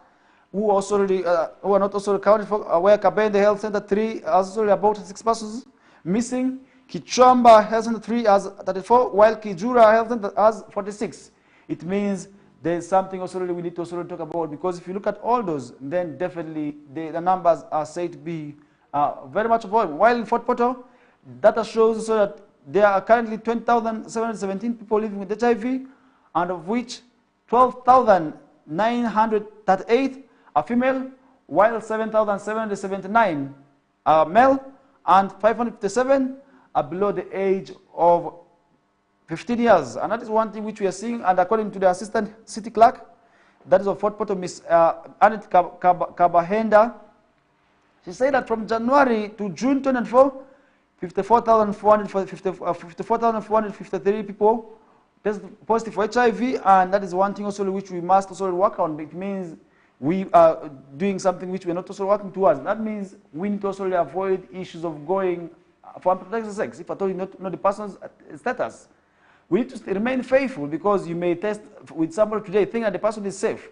who are not also accounted for, where Kabende Health Center 3 has already about 6 persons missing. Kichwamba Health Center 3 has 34, while Kijura Health Center has 46. It means there's something also we need to also talk about, because if you look at all those, then definitely the numbers are said to be very much avoidable. While in Fort Portal, data shows so that there are currently 20,717 people living with HIV, and of which 12,938 are female, while 7,779 are male, and 557 are below the age of 15 years. And that is one thing which we are seeing, and according to the assistant city clerk, that is of Fort Portal, Miss Annette Kabahenda, she said that from January to June 2024, 54,453 people tested positive for HIV, and that is one thing also which we must also work on. It means we are doing something which we are not also working towards. That means we need to also avoid issues of going for unprotected sex, if at all you not know the person's status. We need to remain faithful, because you may test with somebody today, think that the person is safe,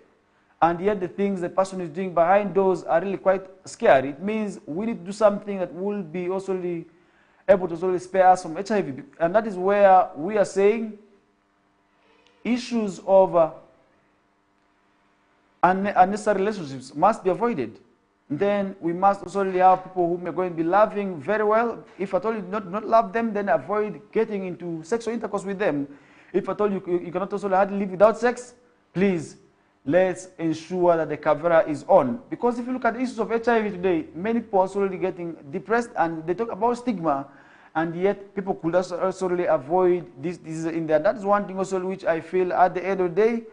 and yet the things the person is doing behind doors are really quite scary. It means we need to do something that will be also able to also spare us from HIV, and that is where we are saying issues of unnecessary relationships must be avoided. Then we must also have people whom are going to be loving very well. If at all you do not love them, then avoid getting into sexual intercourse with them. If at all you cannot also hardly live without sex, please, let's ensure that the camera is on. Because if you look at the issues of HIV today, many people are also getting depressed, and they talk about stigma, and yet people could also really avoid this in there. That is one thing also which I feel at the end of the day,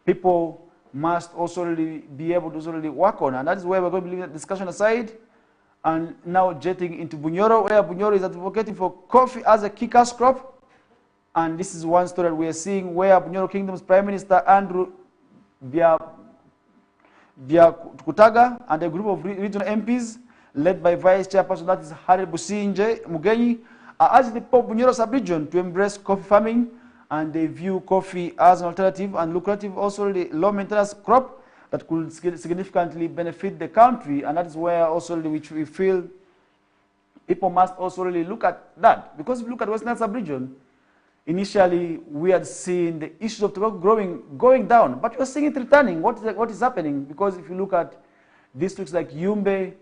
people must also really be able to also really work on. And that is where we're going to leave that discussion aside, and now jetting into Bunyoro, where Bunyoro is advocating for coffee as a key cash crop. And this is one story that we are seeing, where Bunyoro Kingdom's Prime Minister Andrew Kutaga and a group of regional MPs, led by Vice Chairperson, that is Harry Businje Mugenyi, are urging the people of Bunyoro sub-region to embrace coffee farming, and they view coffee as an alternative and lucrative, also the low-maintenance crop that could significantly benefit the country. And that is where also which we feel people must also really look at that. Because if you look at Western sub-region, initially we had seen the issues of tobacco going down, but we're seeing it returning. What is happening? Because if you look at districts like Yumbe,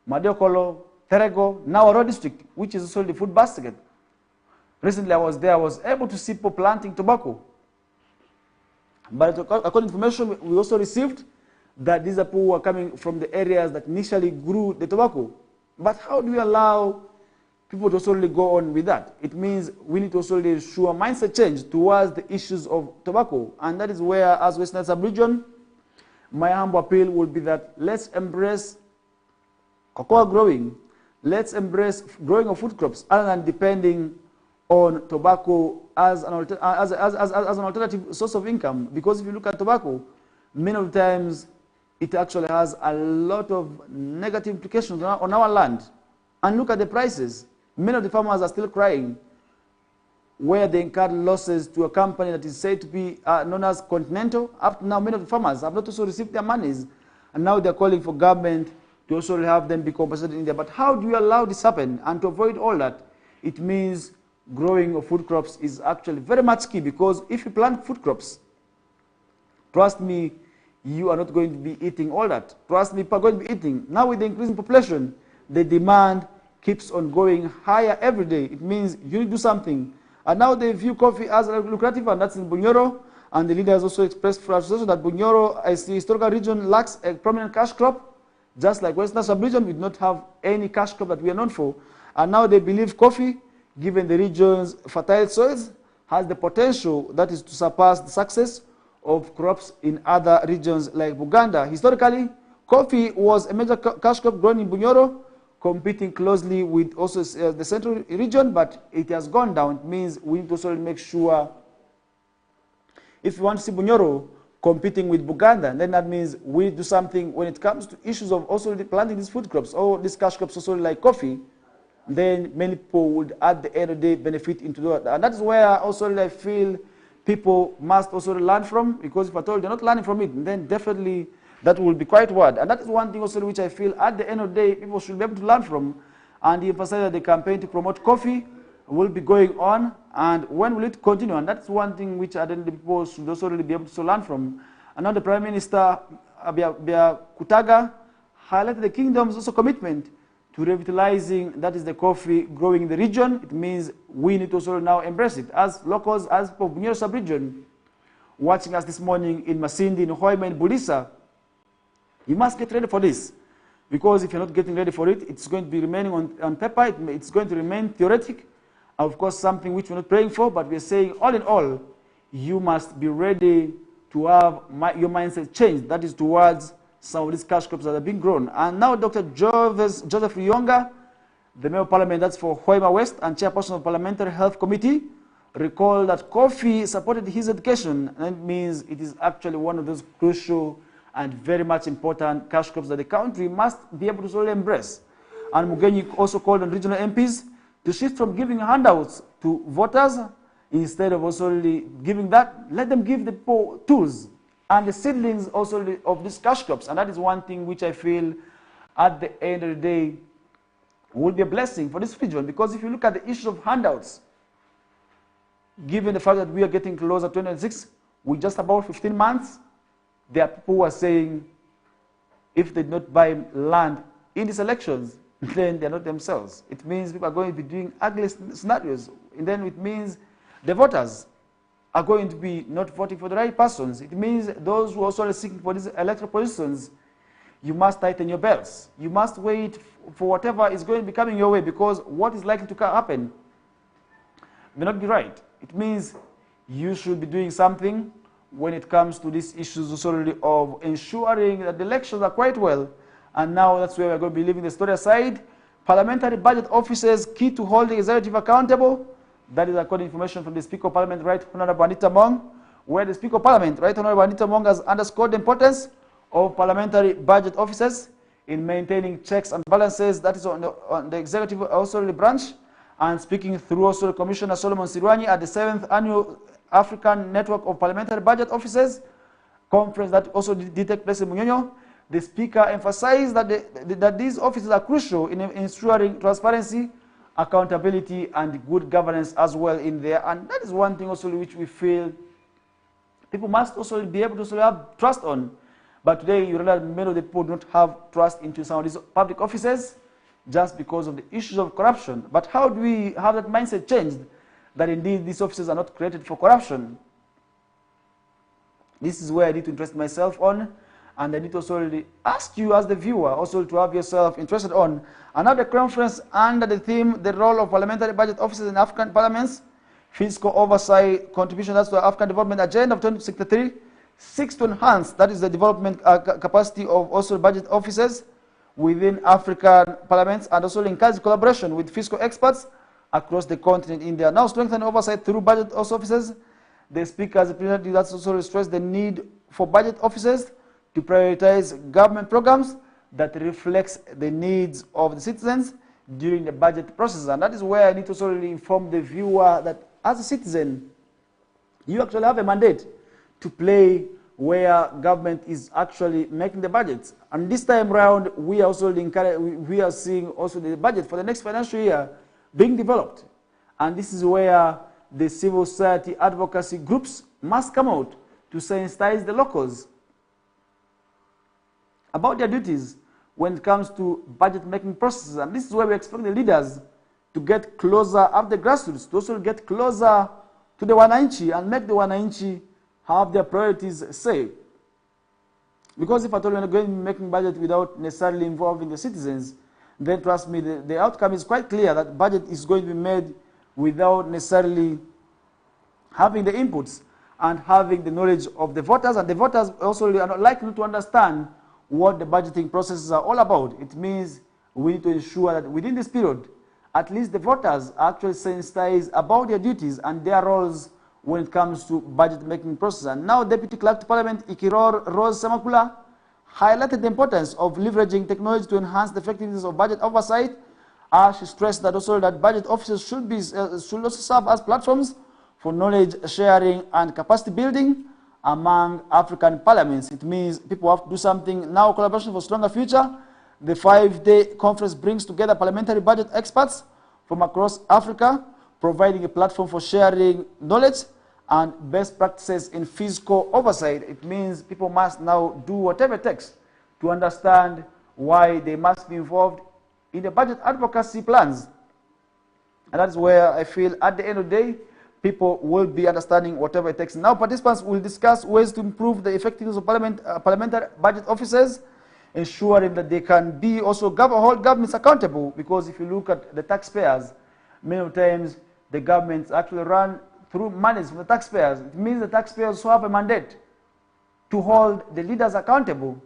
Madiokolo, Terego, now Aro district, which is also the food basket. Recently I was there, I was able to see people planting tobacco. But according to information we also received, that these are people who are coming from the areas that initially grew the tobacco. But how do we allow people to also really go on with that? It means we need to also really ensure a mindset change towards the issues of tobacco. And that is where, as Western sub-region, my humble appeal will be that let's embrace cocoa growing. Let's embrace growing of food crops other than depending on tobacco as an alternative source of income. Because if you look at tobacco, many of the times it actually has a lot of negative implications on our land. And look at the prices. Many of the farmers are still crying, where they incurred losses to a company that is said to be known as Continental. Up to now, many of the farmers have not also received their monies, and now they're calling for government to also have them be compensated in there. But how do you allow this happen? And to avoid all that, it means growing of food crops is actually very much key, because if you plant food crops, trust me, you are not going to be eating all that. Trust me, people are going to be eating. Now with the increasing population, the demand keeps on going higher every day. It means you need to do something. And now they view coffee as lucrative, and that's in Bunyoro. And the leaders also expressed frustration that Bunyoro, as the historical region, lacks a prominent cash crop. Just like Western sub-region, we do not have any cash crop that we are known for. And now they believe coffee, given the region's fertile soils, has the potential, that is, to surpass the success of crops in other regions like Buganda. Historically, coffee was a major cash crop grown in Bunyoro, competing closely with also the central region, but it has gone down. It means we need to also make sure, if we want to see Bunyoro competing with Buganda. And then that means we do something when it comes to issues of also planting these food crops or these cash crops also like coffee. Then many people would at the end of the day benefit into that. And that is where also I feel people must also learn from, because if at all they're not learning from it, then definitely that will be quite hard. And that is one thing also which I feel at the end of the day people should be able to learn from. And he emphasized that the campaign to promote coffee will be going on, and when will it continue? And that's one thing which I think the people should also really be able to learn from. And now the Prime Minister, Abia Kutaga, highlighted the kingdom's also commitment to revitalizing, that is the coffee growing in the region. It means we need to also now embrace it. As locals, as people of Bunyoro sub-region, watching us this morning in Masindi, in Hoima, in Bulisa, you must get ready for this. Because if you're not getting ready for it, it's going to be remaining on paper, it's going to remain theoretic. Of course, something which we're not praying for, but we're saying all in all, you must be ready to have your mindset changed. That is towards some of these cash crops that are being grown. And now Dr. Joseph Rionga, the Member of Parliament, that's for Hoima West, and Chairperson of Parliamentary Health Committee, recalled that coffee supported his education, and it means it is actually one of those crucial and very much important cash crops that the country must be able to solely embrace. And Mugenyi also called on regional MPs to shift from giving handouts to voters, instead of also giving that, let them give the tools and the seedlings also of these cash crops. And that is one thing which I feel at the end of the day will be a blessing for this region. Because if you look at the issue of handouts, given the fact that we are getting closer to 2026, with just about 15 months, there are people who are saying if they do not buy land in these elections, then they're not themselves. It means people are going to be doing ugly scenarios. And then it means the voters are going to be not voting for the right persons. It means those who are also seeking for these electoral positions, you must tighten your belts. You must wait for whatever is going to be coming your way, because what is likely to happen may not be right. It means you should be doing something when it comes to these issues also of ensuring that the elections are quite well. And now that's where we're going to be leaving the story aside. Parliamentary budget officers key to holding executive accountable. That is according to information from the Speaker of Parliament, Right Honorable Anita Mong, where the Speaker of Parliament, Right Honorable Anita Mong, has underscored the importance of parliamentary budget officers in maintaining checks and balances, that is on the executive also branch, and speaking through also Commissioner Solomon Sirwanyi at the 7th Annual African Network of Parliamentary Budget Officers conference that also did take place in Munyonyo. The Speaker emphasized that these offices are crucial in ensuring transparency, accountability, and good governance as well in there. And that is one thing also which we feel people must also be able to also have trust on. But today you realize many of the people do not have trust into some of these public offices just because of the issues of corruption. But how do we have that mindset changed, that indeed these offices are not created for corruption? This is where I need to interest myself on, and I need to also ask you as the viewer also to have yourself interested on another conference under the theme, the role of parliamentary budget officers in African parliaments, fiscal oversight contribution, that's to the African Development Agenda of 2063, seeks to enhance, that is the development capacity of also budget officers within African parliaments, and also encourage collaboration with fiscal experts across the continent in India. Now strengthen oversight through budget officers. The Speaker has representative that's also stressed the need for budget officers to prioritize government programs that reflects the needs of the citizens during the budget process. And that is where I need to also inform the viewer that as a citizen, you actually have a mandate to play where government is actually making the budgets. And this time around, we are also we are seeing also the budget for the next financial year being developed. And this is where the civil society advocacy groups must come out to sensitize the locals about their duties when it comes to budget making processes. And this is where we expect the leaders to get closer up the grassroots, to also get closer to the wananchi and make the wananchi have their priorities say. Because if at all we're not going to be making budget without necessarily involving the citizens, then trust me, the outcome is quite clear that budget is going to be made without necessarily having the inputs and having the knowledge of the voters. And the voters also are not likely to understand what the budgeting processes are all about. It means we need to ensure that within this period, at least the voters are actually sensitized about their duties and their roles when it comes to budget making process. And now Deputy Clerk to Parliament Ikiror Rose Samakula highlighted the importance of leveraging technology to enhance the effectiveness of budget oversight. She stressed that also that budget officers should also serve as platforms for knowledge sharing and capacity building among African parliaments. It means people have to do something now. Collaboration for Stronger Future. The 5-day conference brings together parliamentary budget experts from across Africa, providing a platform for sharing knowledge and best practices in fiscal oversight. It means people must now do whatever it takes to understand why they must be involved in the budget advocacy plans. And that's where I feel at the end of the day, people will be understanding whatever it takes. Now participants will discuss ways to improve the effectiveness of parliamentary budget officers, ensuring that they can be also hold governments accountable, because if you look at the taxpayers, many times the governments actually run through monies from the taxpayers. It means the taxpayers also have a mandate to hold the leaders accountable.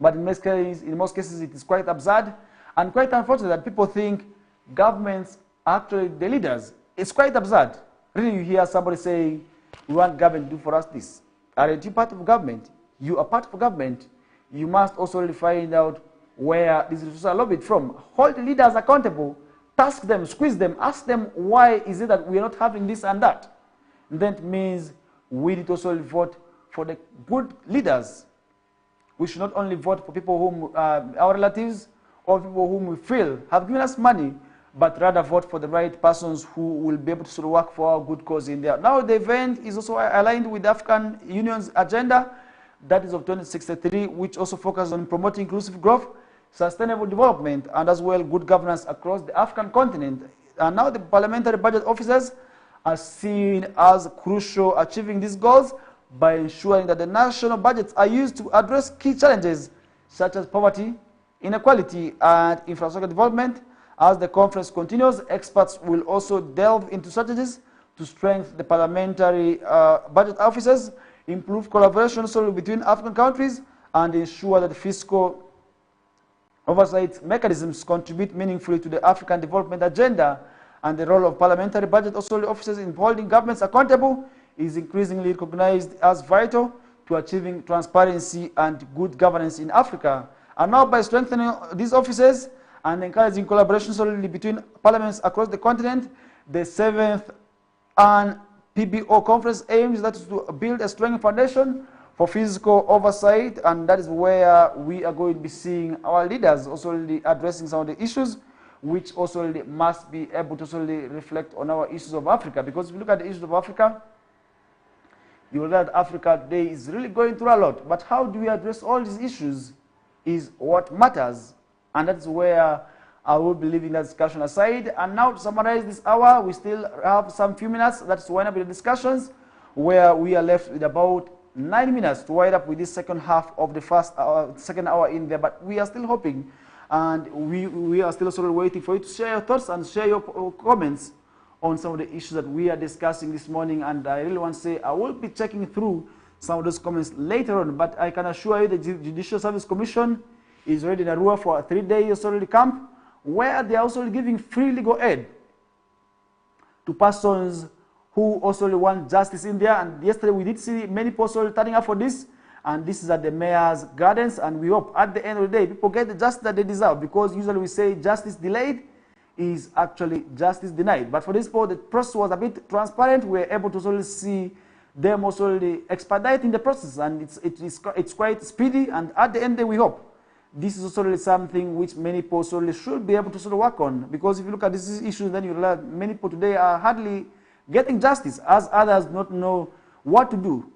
But in most cases it is quite absurd and quite unfortunate that people think governments are actually the leaders. It's quite absurd. Really, you hear somebody say, we want government to do for us this. Aren't you part of government? You are part of government. You must also really find out where these resources are lobbied from. Hold the leaders accountable. Task them, squeeze them, ask them why is it that we are not having this and that. And that means we need to also vote for the good leaders. We should not only vote for people whom our relatives or people whom we feel have given us money, but rather vote for the right persons who will be able to sort of work for our good cause in there. Now the event is also aligned with the African Union's agenda, that is of 2063, which also focuses on promoting inclusive growth, sustainable development, and as well good governance across the African continent. And now the parliamentary budget officers are seen as crucial achieving these goals by ensuring that the national budgets are used to address key challenges such as poverty, inequality, and infrastructure development. As the conference continues, experts will also delve into strategies to strengthen the parliamentary budget officers, improve collaboration between African countries, and ensure that the fiscal oversight mechanisms contribute meaningfully to the African development agenda. And the role of parliamentary budget officers in holding governments accountable is increasingly recognized as vital to achieving transparency and good governance in Africa. And now by strengthening these offices and encouraging collaboration between parliaments across the continent, the 7th and PBO conference aims that is to build a strong foundation for fiscal oversight, and that is where we are going to be seeing our leaders also addressing some of the issues which also must be able to reflect on our issues of Africa. Because if you look at the issues of Africa, you will know that Africa today is really going through a lot. But how do we address all these issues is what matters. And that's where I will be leaving that discussion aside. And now to summarize this hour, we still have some few minutes. That's to wind up with the discussions, where we are left with about 9 minutes to wind up with this second half of the second hour in there. But we are still hoping, and we are still sort of waiting for you to share your thoughts and share your comments on some of the issues that we are discussing this morning. And I really want to say I will be checking through some of those comments later on, but I can assure you the Judicial Service Commission is already in Arua for a 3-day camp, where they are also giving free legal aid to persons who also want justice in there. And yesterday we did see many people turning up for this, and this is at the Mayor's Gardens, and we hope at the end of the day people get the justice that they deserve, because usually we say justice delayed is actually justice denied. But for this people, the process was a bit transparent. We were able to see them also expediting the process, and it's quite speedy, and at the end of the day we hope this is also something which many people should be able to work on. Because if you look at these issues, then you realize many people today are hardly getting justice, as others do not know what to do.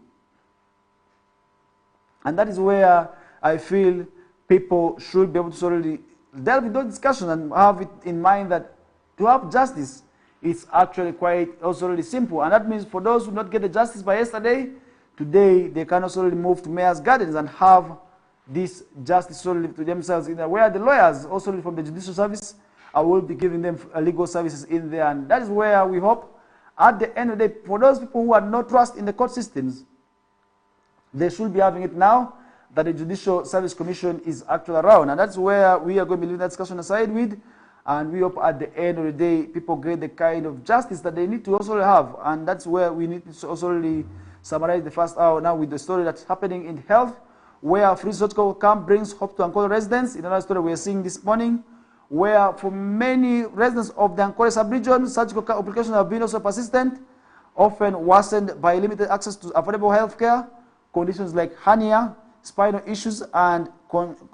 And that is where I feel people should be able to delve into those discussions and have it in mind that to have justice is actually quite also simple. And that means for those who did not get the justice by yesterday, today they can also move to Mayor's Gardens and have this justice to themselves in there, where the lawyers also from the Judicial Service will be giving them legal services in there. And that is where we hope at the end of the day, for those people who have no trust in the court systems, they should be having it now that the Judicial Service Commission is actually around. And that's where we are going to be leaving that discussion aside with. And we hope at the end of the day, people get the kind of justice that they need to also have. And that's where we need to also really summarize the first hour now with the story that's happening in health, where free surgical camp brings hope to Ankole residents. In another story we are seeing this morning, where for many residents of the Ankole sub-region, surgical complications have been also persistent, often worsened by limited access to affordable health care. Conditions like hernia, spinal issues, and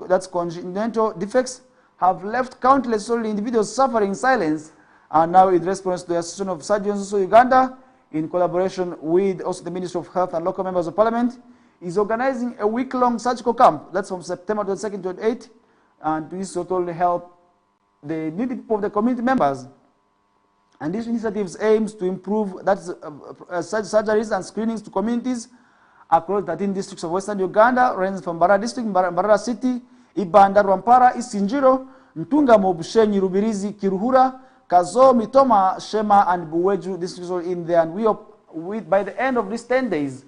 that's congenital defects have left countless individuals suffering in silence. And now, in response to the Association of Surgeons also Uganda, in collaboration with also the Ministry of Health and local members of Parliament, is organizing a week-long surgical camp. That's from September 22nd to 28th, and this will totally help the needy people of the community members. And this initiative aims to improve surgeries and screenings to communities across 13 districts of Western Uganda, ranging from Mbarara District, Mbarara City, Ibanda, Rwampara, Isinjiro, Ntunga, Mobushenyi, Rubirizi, Kiruhura, Kazo, Mitoma, Shema, and Buweju districts are in there. And we hope by the end of these 10 days,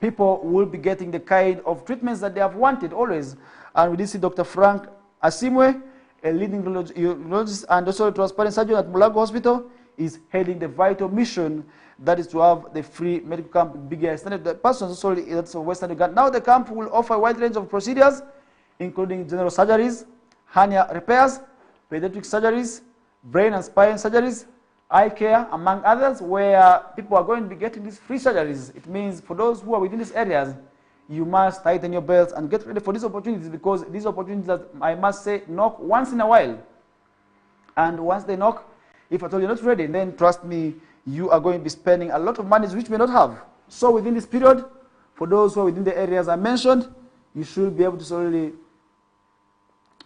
people will be getting the kind of treatments that they have wanted always. And we did see Dr. Frank Asimwe, a leading urologist and also a transparent surgeon at Mulago Hospital, is heading the vital mission that is to have the free medical camp bigger extended. The persons also that's of Western Uganda. Now the camp will offer a wide range of procedures, including general surgeries, hernia repairs, pediatric surgeries, brain and spine surgeries, eye care, among others, where people are going to be getting these free surgeries. It means for those who are within these areas, you must tighten your belts and get ready for these opportunities, because these opportunities that I must say knock once in a while. And once they knock, if at all you're not ready, then trust me, you are going to be spending a lot of money which you may not have. So within this period, for those who are within the areas I mentioned, you should be able to solely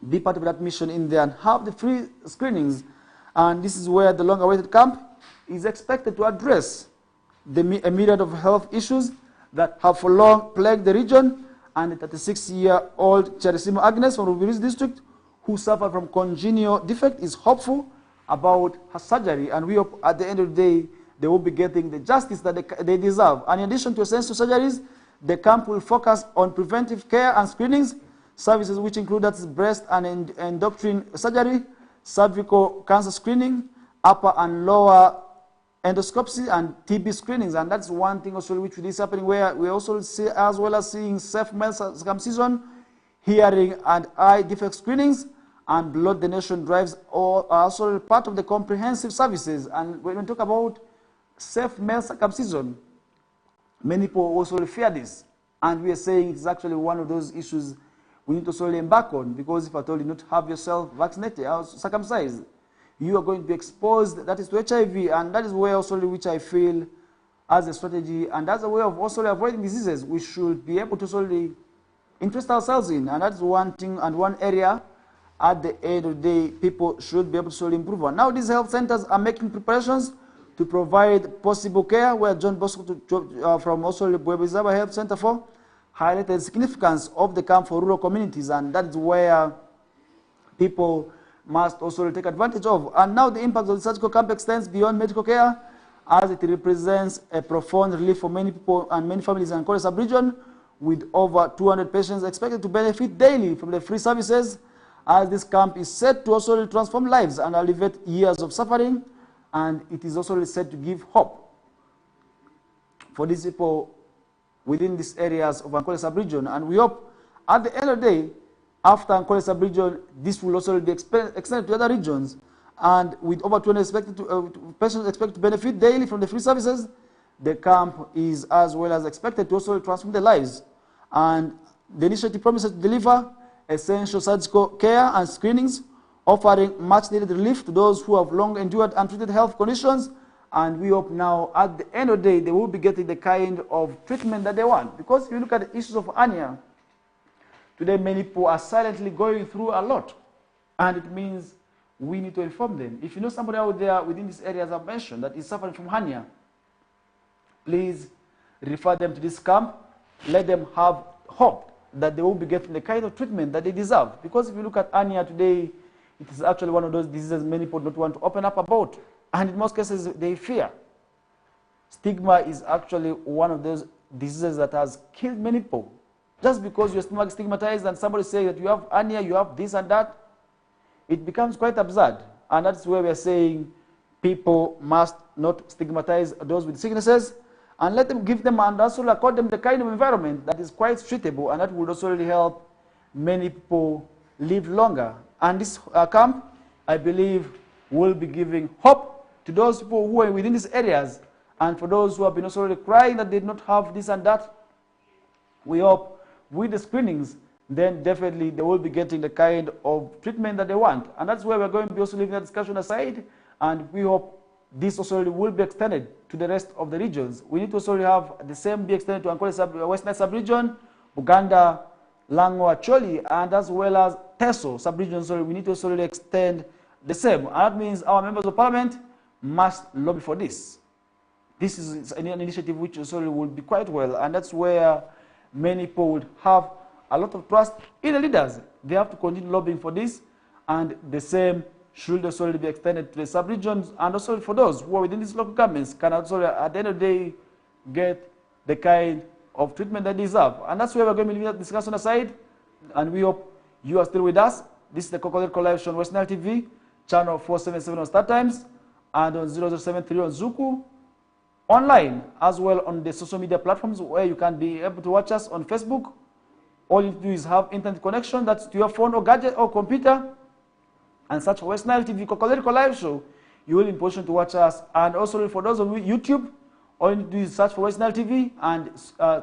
be part of that mission in there and have the free screenings. And this is where the long-awaited camp is expected to address a myriad of health issues that have for long plagued the region. And the 36-year-old Charisimo Agnes from Rubirizi district, who suffered from congenital defect, is hopeful about her surgery. And we hope at the end of the day, they will be getting the justice that they deserve. And in addition to essential surgeries, the camp will focus on preventive care and screenings, services which include breast and endocrine surgery, cervical cancer screening, upper and lower endoscopy, and TB screenings. And that's one thing also which is happening, where we also see, as well as seeing safe male circumcision, hearing and eye defect screenings, and blood donation drives are also part of the comprehensive services. And when we talk about safe male circumcision, many people also fear this. And we are saying it's actually one of those issues we need to solely embark on, because if at all you not have yourself vaccinated or circumcised, you are going to be exposed, that is to HIV, and that is where also which I feel as a strategy and as a way of also avoiding diseases, we should be able to solely interest ourselves in. And that's one thing and one area at the end of the day people should be able to solely improve on. Now these health centers are making preparations to provide possible care, where John Bosco from also the Bwebizaba Health Center for highlighted the significance of the camp for rural communities, and that's where people must also take advantage of. And now the impact of the surgical camp extends beyond medical care, as it represents a profound relief for many people and many families in Ankole sub-region, with over 200 patients expected to benefit daily from the free services, as this camp is set to also transform lives and alleviate years of suffering, and it is also set to give hope for these people within these areas of Ankole sub-region. And we hope at the end of the day, after Ankole sub-region, this will also be extended to other regions. And with over 200 patients expected to benefit daily from the free services, the camp is as well as expected to also transform their lives. And the initiative promises to deliver essential surgical care and screenings, offering much-needed relief to those who have long endured untreated health conditions. And we hope now, at the end of the day, they will be getting the kind of treatment that they want. Because if you look at the issues of hernia, today many people are silently going through a lot. And it means we need to inform them. If you know somebody out there within these areas I've mentioned that is suffering from hernia, please refer them to this camp. Let them have hope that they will be getting the kind of treatment that they deserve. Because if you look at hernia today, it is actually one of those diseases many people don't want to open up about. And in most cases, they fear. Stigma is actually one of those diseases that has killed many people. Just because you're stigmatized and somebody says that you have hernia, you have this and that, it becomes quite absurd. And that's where we are saying people must not stigmatize those with sicknesses, and let them give them and also accord them the kind of environment that is quite suitable, and that would also really help many people live longer. And this camp, I believe, will be giving hope to those people who are within these areas, and for those who have been also really crying that they did not have this and that. We hope with the screenings, then definitely they will be getting the kind of treatment that they want. And that's where we're going to be also leaving that discussion aside, and we hope this also will be extended to the rest of the regions. We need to also have the same be extended to Ankole West Nile sub-region, Buganda, Lango, Acholi, and as well as Teso sub-region. So we need to also really extend the same. And that means our members of parliament must lobby for this. This is an initiative which also will be quite well, and that's where many people would have a lot of trust in the leaders. They have to continue lobbying for this, and the same should also be extended to the sub-regions, and also for those who are within these local governments can also, at the end of the day, get the kind of treatment that they deserve. And that's where we're going to be leaving that discussion aside, and we hope you are still with us. This is the KOKOLIRIKO Live Show on West Nile TV, channel 477 on Star Times, and on 0073 on Zuku, online, as well on the social media platforms where you can be able to watch us on Facebook. All you do is have internet connection, that's to your phone or gadget or computer, and search for West Nile TV KOKOLIRIKO Live Show. You will be in position to watch us. And also for those of you YouTube, all you need to do is search for West Nile TV and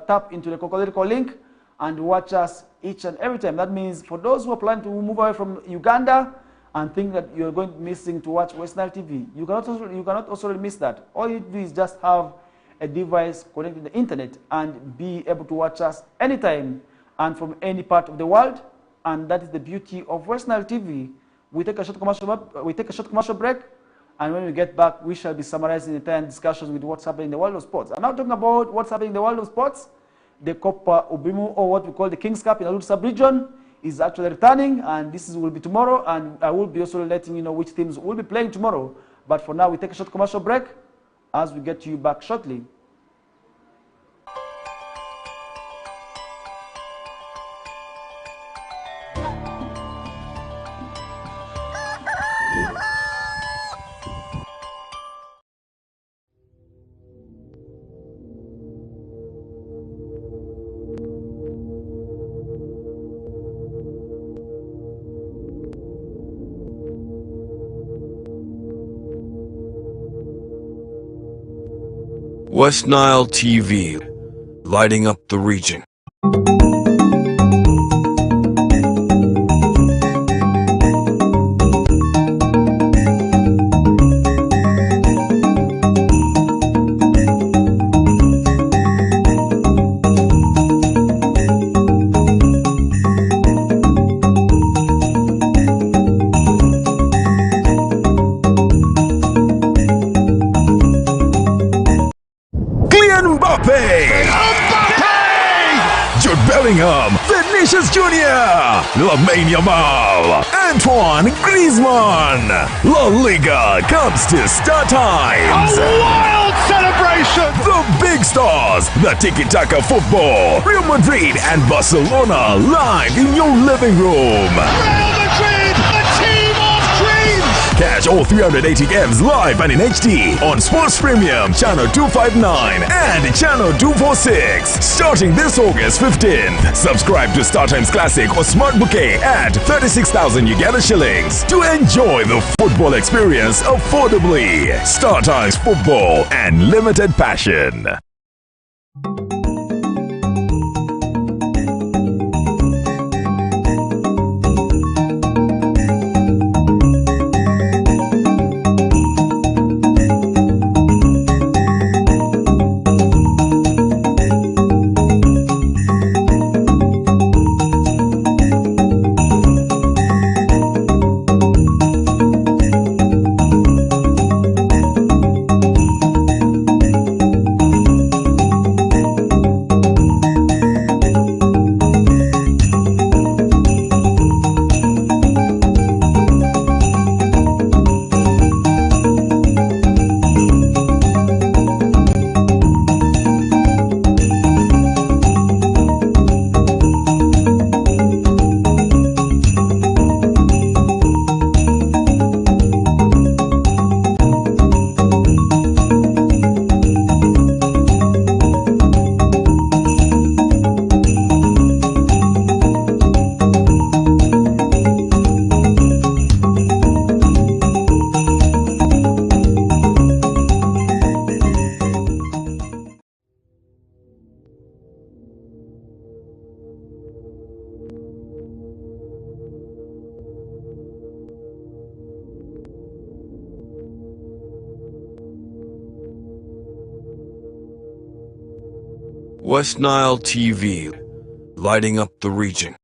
tap into the KOKOLIRIKO link and watch us each and every time. That means for those who are planning to move away from Uganda and think that you're going missing to watch West Nile TV, you cannot also miss that. All you do is just have a device connected to the internet and be able to watch us anytime and from any part of the world. And that is the beauty of West Nile TV. We take a short commercial break, and when we get back, we shall be summarizing the entire discussions with what's happening in the world of sports. And now talking about what's happening in the world of sports, the Copa Ubimu, or what we call the King's Cup in the Alut sub-region, is actually returning, and this will be tomorrow, and I will be also letting you know which teams will be playing tomorrow. But for now, we take a short commercial break as we get to you back shortly. West Nile TV, lighting up the region. Bellingham, Vinicius Jr., Lamine Yamal, Antoine Griezmann. La Liga comes to Star Times. A wild celebration! The big stars, the tiki-taka football, Real Madrid and Barcelona live in your living room. Real Madrid, a team of dreams! Catch all 380 games live and in HD on Sports Premium, Channel 259 and Channel 246. Starting this August 15th. Subscribe to StarTimes Classic or Smart Bouquet at 36,000 Uganda shillings to enjoy the football experience affordably. StarTimes Football and limited passion. West Nile TV, lighting up the region.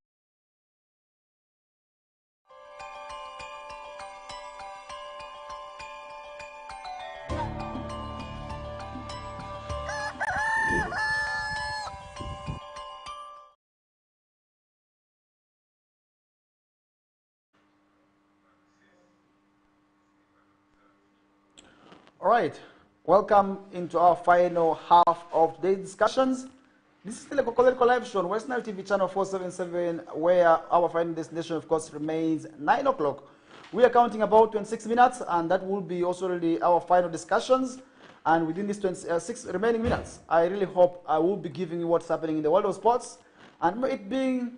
All right, welcome into our final half of today's discussions. This is still a KOKOLIRIKO live show on West Nile TV channel 477, where our final destination, of course, remains 9 o'clock. We are counting about 26 minutes, and that will be also really our final discussions. And within these 26 remaining minutes, I really hope I will be giving you what's happening in the world of sports. And it being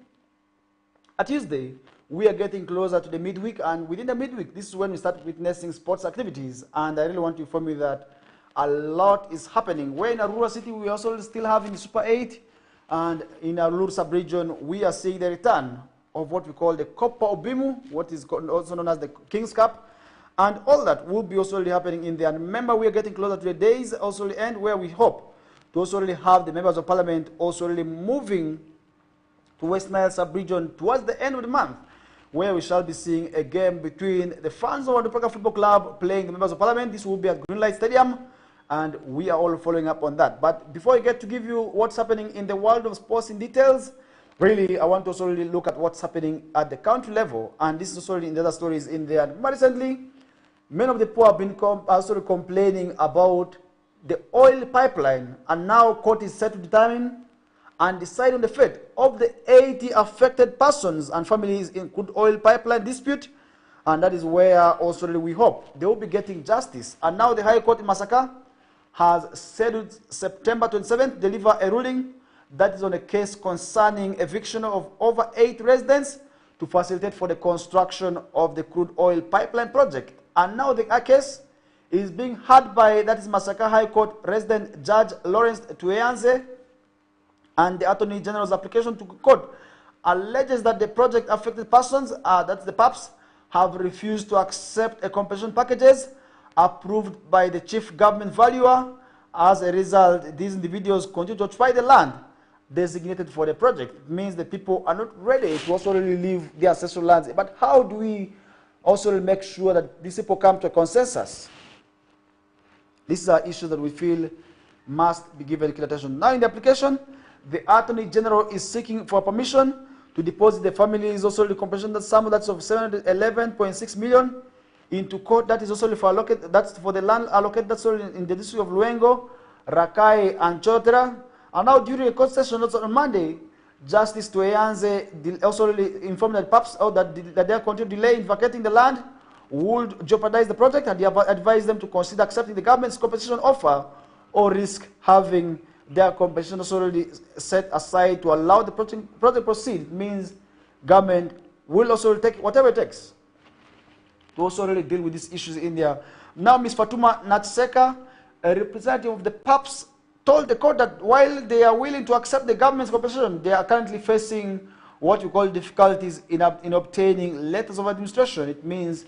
a Tuesday, we are getting closer to the midweek, and within the midweek, this is when we start witnessing sports activities. And I really want to inform you that a lot is happening. We're in Arua City, we also still having the Super 8, and in our Lur sub-region, we are seeing the return of what we call the Copa Obimu, what is also known as the King's Cup, and all that will be also really happening in there. And remember, we are getting closer to the days also the end where we hope to also really have the members of parliament also really moving to West Nile sub-region towards the end of the month, where we shall be seeing a game between the fans of the Proka Football Club playing the members of parliament. This will be at Greenlight Stadium, and we are all following up on that. But before I get to give you what's happening in the world of sports in details, really, I want to also really look at what's happening at the country level, and this is also in the other stories in there. More recently, many of the poor have been also complaining about the oil pipeline, and now court is set to determine and decide on the fate of the 80 affected persons and families in crude oil pipeline dispute, and that is where also we hope they will be getting justice. And now the High Court in Masaka has scheduled September 27th to deliver a ruling that is on a case concerning eviction of over 8 residents to facilitate for the construction of the crude oil pipeline project. And now the case is being heard by, that is Masaka High Court resident Judge Lawrence Tueanze, and the Attorney General's application to court alleges that the project affected persons, that's the PAPs, have refused to accept a compensation packages approved by the chief government valuer. As a result, these individuals continue to occupy the land designated for the project. It means the people are not ready to also really leave their ancestral lands. But how do we also make sure that these people come to a consensus? These are issues that we feel must be given clear attention. Now in the application, the Attorney General is seeking for permission to deposit the family's also the compensation that sum that's of 711.6 million into court. That is also for allocated, that's for the land allocated that's all in the district of Luengo, Rakai, and Chotera. And now during a court session also on Monday, Justice Tueanze also informed that PAPs that their continued delay in vacating the land would jeopardize the project, and he advised them to consider accepting the government's compensation offer or risk having their compensation also already set aside to allow the project proceed. It means government will also take whatever it takes to also really deal with these issues in there. Now, Ms. Fatuma Natseka, a representative of the PAPs, told the court that while they are willing to accept the government's compensation, they are currently facing what you call difficulties in obtaining letters of administration. It means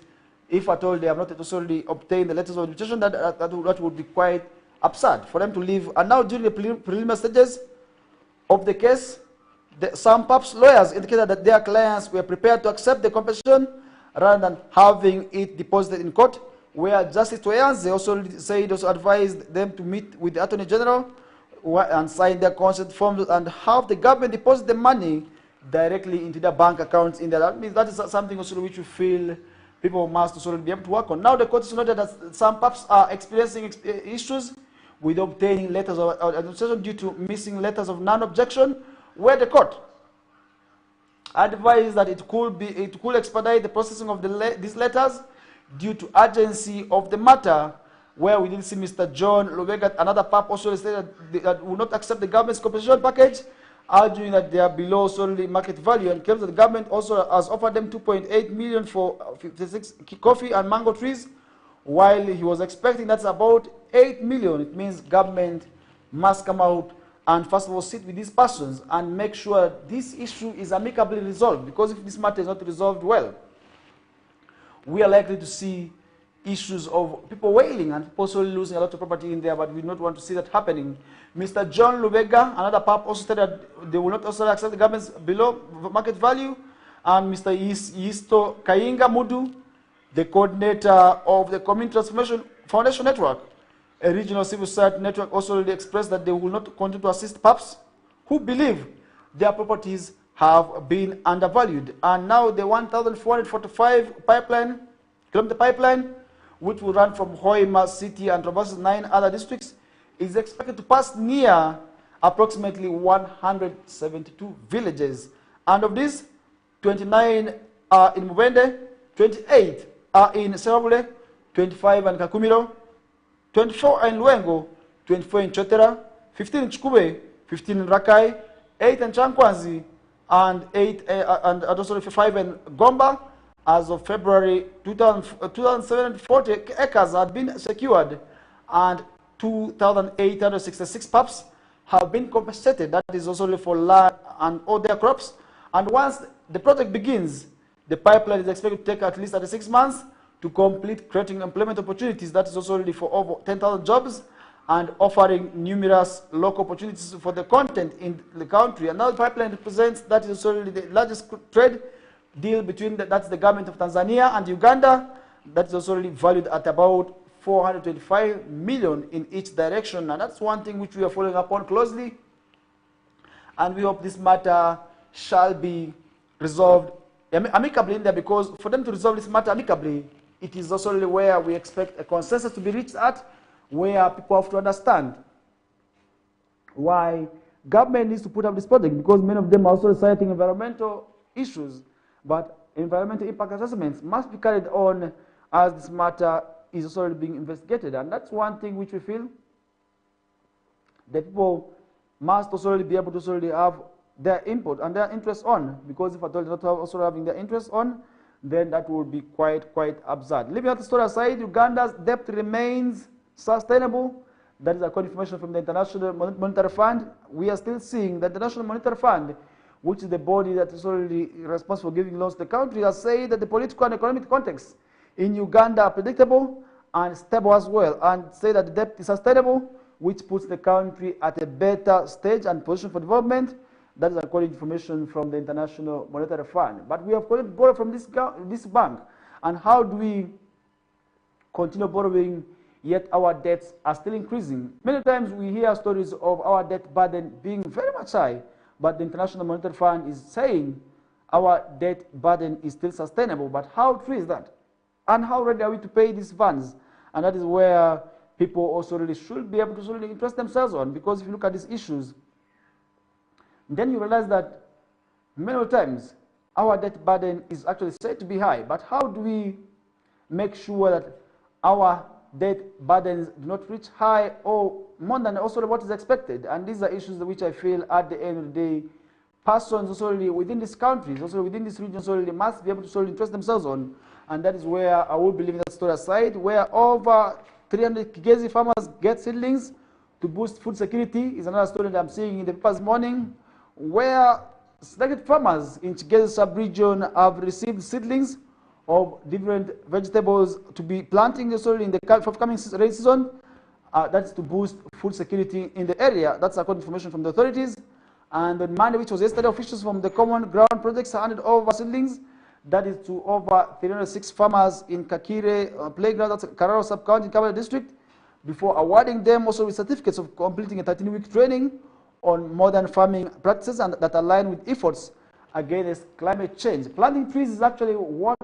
if at all they have not necessarily obtained the letters of administration, that would be quite absurd for them to leave. And now during the preliminary stages of the case, some PAPs lawyers indicated that their clients were prepared to accept the compensation rather than having it deposited in court, where Justice Tueanze also advised them to meet with the Attorney General and sign their consent forms and have the government deposit the money directly into their bank accounts in there. That means that is something also which we feel people must also be able to work on. Now the court has noted that some PAPs are experiencing issues with obtaining letters of administration due to missing letters of non-objection, where the court advised that it could expedite the processing of these letters due to urgency of the matter, where we did see Mr. John Lubega, another PAP, also stated that will not accept the government's compensation package, arguing that they are below solely market value, and claims that the government also has offered them 2.8 million for 56 coffee and mango trees, while he was expecting that's about 8 million. It means government must come out and first of all sit with these persons and make sure this issue is amicably resolved, because if this matter is not resolved well, we are likely to see issues of people wailing and people also losing a lot of property in there, but we do not want to see that happening. Mr. John Lubega, another PAP, also said that they will not also accept the government's below market value. And Mr. Isto Kayinga Mudu, the coordinator of the Community Transformation Foundation Network, a regional civil society network, also already expressed that they will not continue to assist PAPs who believe their properties have been undervalued. And now the 1,445 kilometer pipeline, which will run from Hoima City and traverses 9 other districts, is expected to pass near approximately 172 villages. And of these, 29 are in Mubende, 28 are in Serabule, 25 in Kakumiro, 24 are in Luengo, 24 in Chotera, 15 in Chukube, 15 in Rakai, 8 in Chankwanzi, and 5 in Gomba. As of February 2,740 acres had been secured, and 2,866 PAPs have been compensated. That is also for land and all their crops. And once the project begins, the pipeline is expected to take at least 36 months to complete, creating employment opportunities. That is also already for over 10,000 jobs and offering numerous local opportunities for the content in the country. And now the pipeline represents, that is also the largest trade deal between that's the government of Tanzania and Uganda. That's also really valued at about 425 million in each direction, and that's one thing which we are following up on closely, and we hope this matter shall be resolved amicably in there, because for them to resolve this matter amicably, it is also really where we expect a consensus to be reached at, where people have to understand why government needs to put up this project, because many of them are also citing environmental issues. But environmental impact assessments must be carried on as this matter is also already being investigated. And that's one thing which we feel that people must also be able to also have their input and their interest on, because if at all not also having their interest on, then that would be quite absurd. Leaving that story aside, Uganda's debt remains sustainable. That is a confirmation from the International Monetary Fund. We are still seeing that the National Monetary Fund, which is the body that is already responsible for giving loans to the country, has said that the political and economic context in Uganda are predictable and stable as well, and say that the debt is sustainable, which puts the country at a better stage and position for development. That is according to information from the International Monetary Fund. But we have borrowed from this bank, and how do we continue borrowing, yet our debts are still increasing? Many times we hear stories of our debt burden being very much high, but the International Monetary Fund is saying our debt burden is still sustainable. But how true is that? And how ready are we to pay these funds? And that is where people also really should be able to really interest themselves on, because if you look at these issues, then you realize that many times our debt burden is actually said to be high. But how do we make sure that our debt burdens do not reach high or more than also what is expected? And these are issues which I feel at the end of the day, persons also within these countries, also within this region, also must be able to interest themselves on. And that is where I would believe in that story aside, where over 300 Kigezi farmers get seedlings to boost food security is another story that I'm seeing in the paper this morning, where selected farmers in Kigezi sub-region have received seedlings of different vegetables to be planting also in the forthcoming rain season. That's to boost food security in the area. That's according to information from the authorities. And on Monday, which was yesterday, officials from the Common Ground Projects handed over seedlings. That is to over 306 farmers in Kakire Playground, that's Kararo Sub-County in Kabale District, before awarding them also with certificates of completing a 13-week training on modern farming practices and that align with efforts against climate change. Planting trees is actually what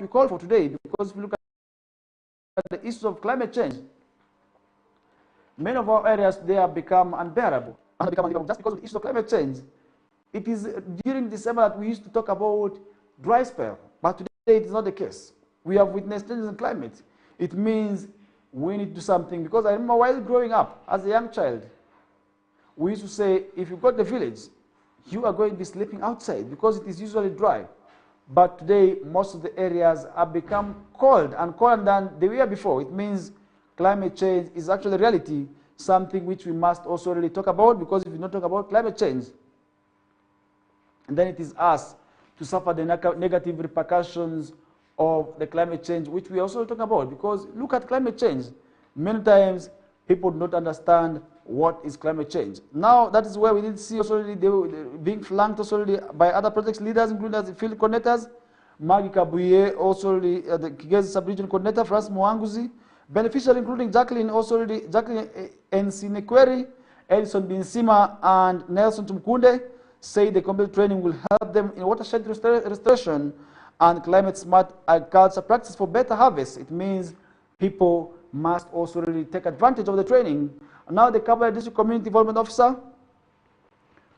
we call for today, because if you look at the issues of climate change, many of our areas today have become unbearable. Just because of the issue of climate change. It is during December that we used to talk about dry spell, but today it is not the case. We have witnessed changes in climate. It means we need to do something, because I remember while growing up as a young child, we used to say, if you go to the village, you are going to be sleeping outside because it is usually dry. But today, most of the areas have become cold and colder than they were before. It means climate change is actually a reality, something which we must also really talk about, because if we don't talk about climate change, then it is us to suffer the negative repercussions of the climate change, which we are also talking about. Because look at climate change. Many times people do not understand what is climate change. Now that is where we did see also being flanked also by other project leaders, including the field coordinators, Magi Kabuye, also the Kigezi sub-region coordinator, Francis Mwanguzi, beneficiaries including Jacqueline, also Jacqueline Ensinekweri, Edison Binsima, and Nelson Tumkunde, say the community training will help them in watershed restoration and climate-smart agriculture practice for better harvest. It means people must also really take advantage of the training. Now the Kabale District Community Development Officer,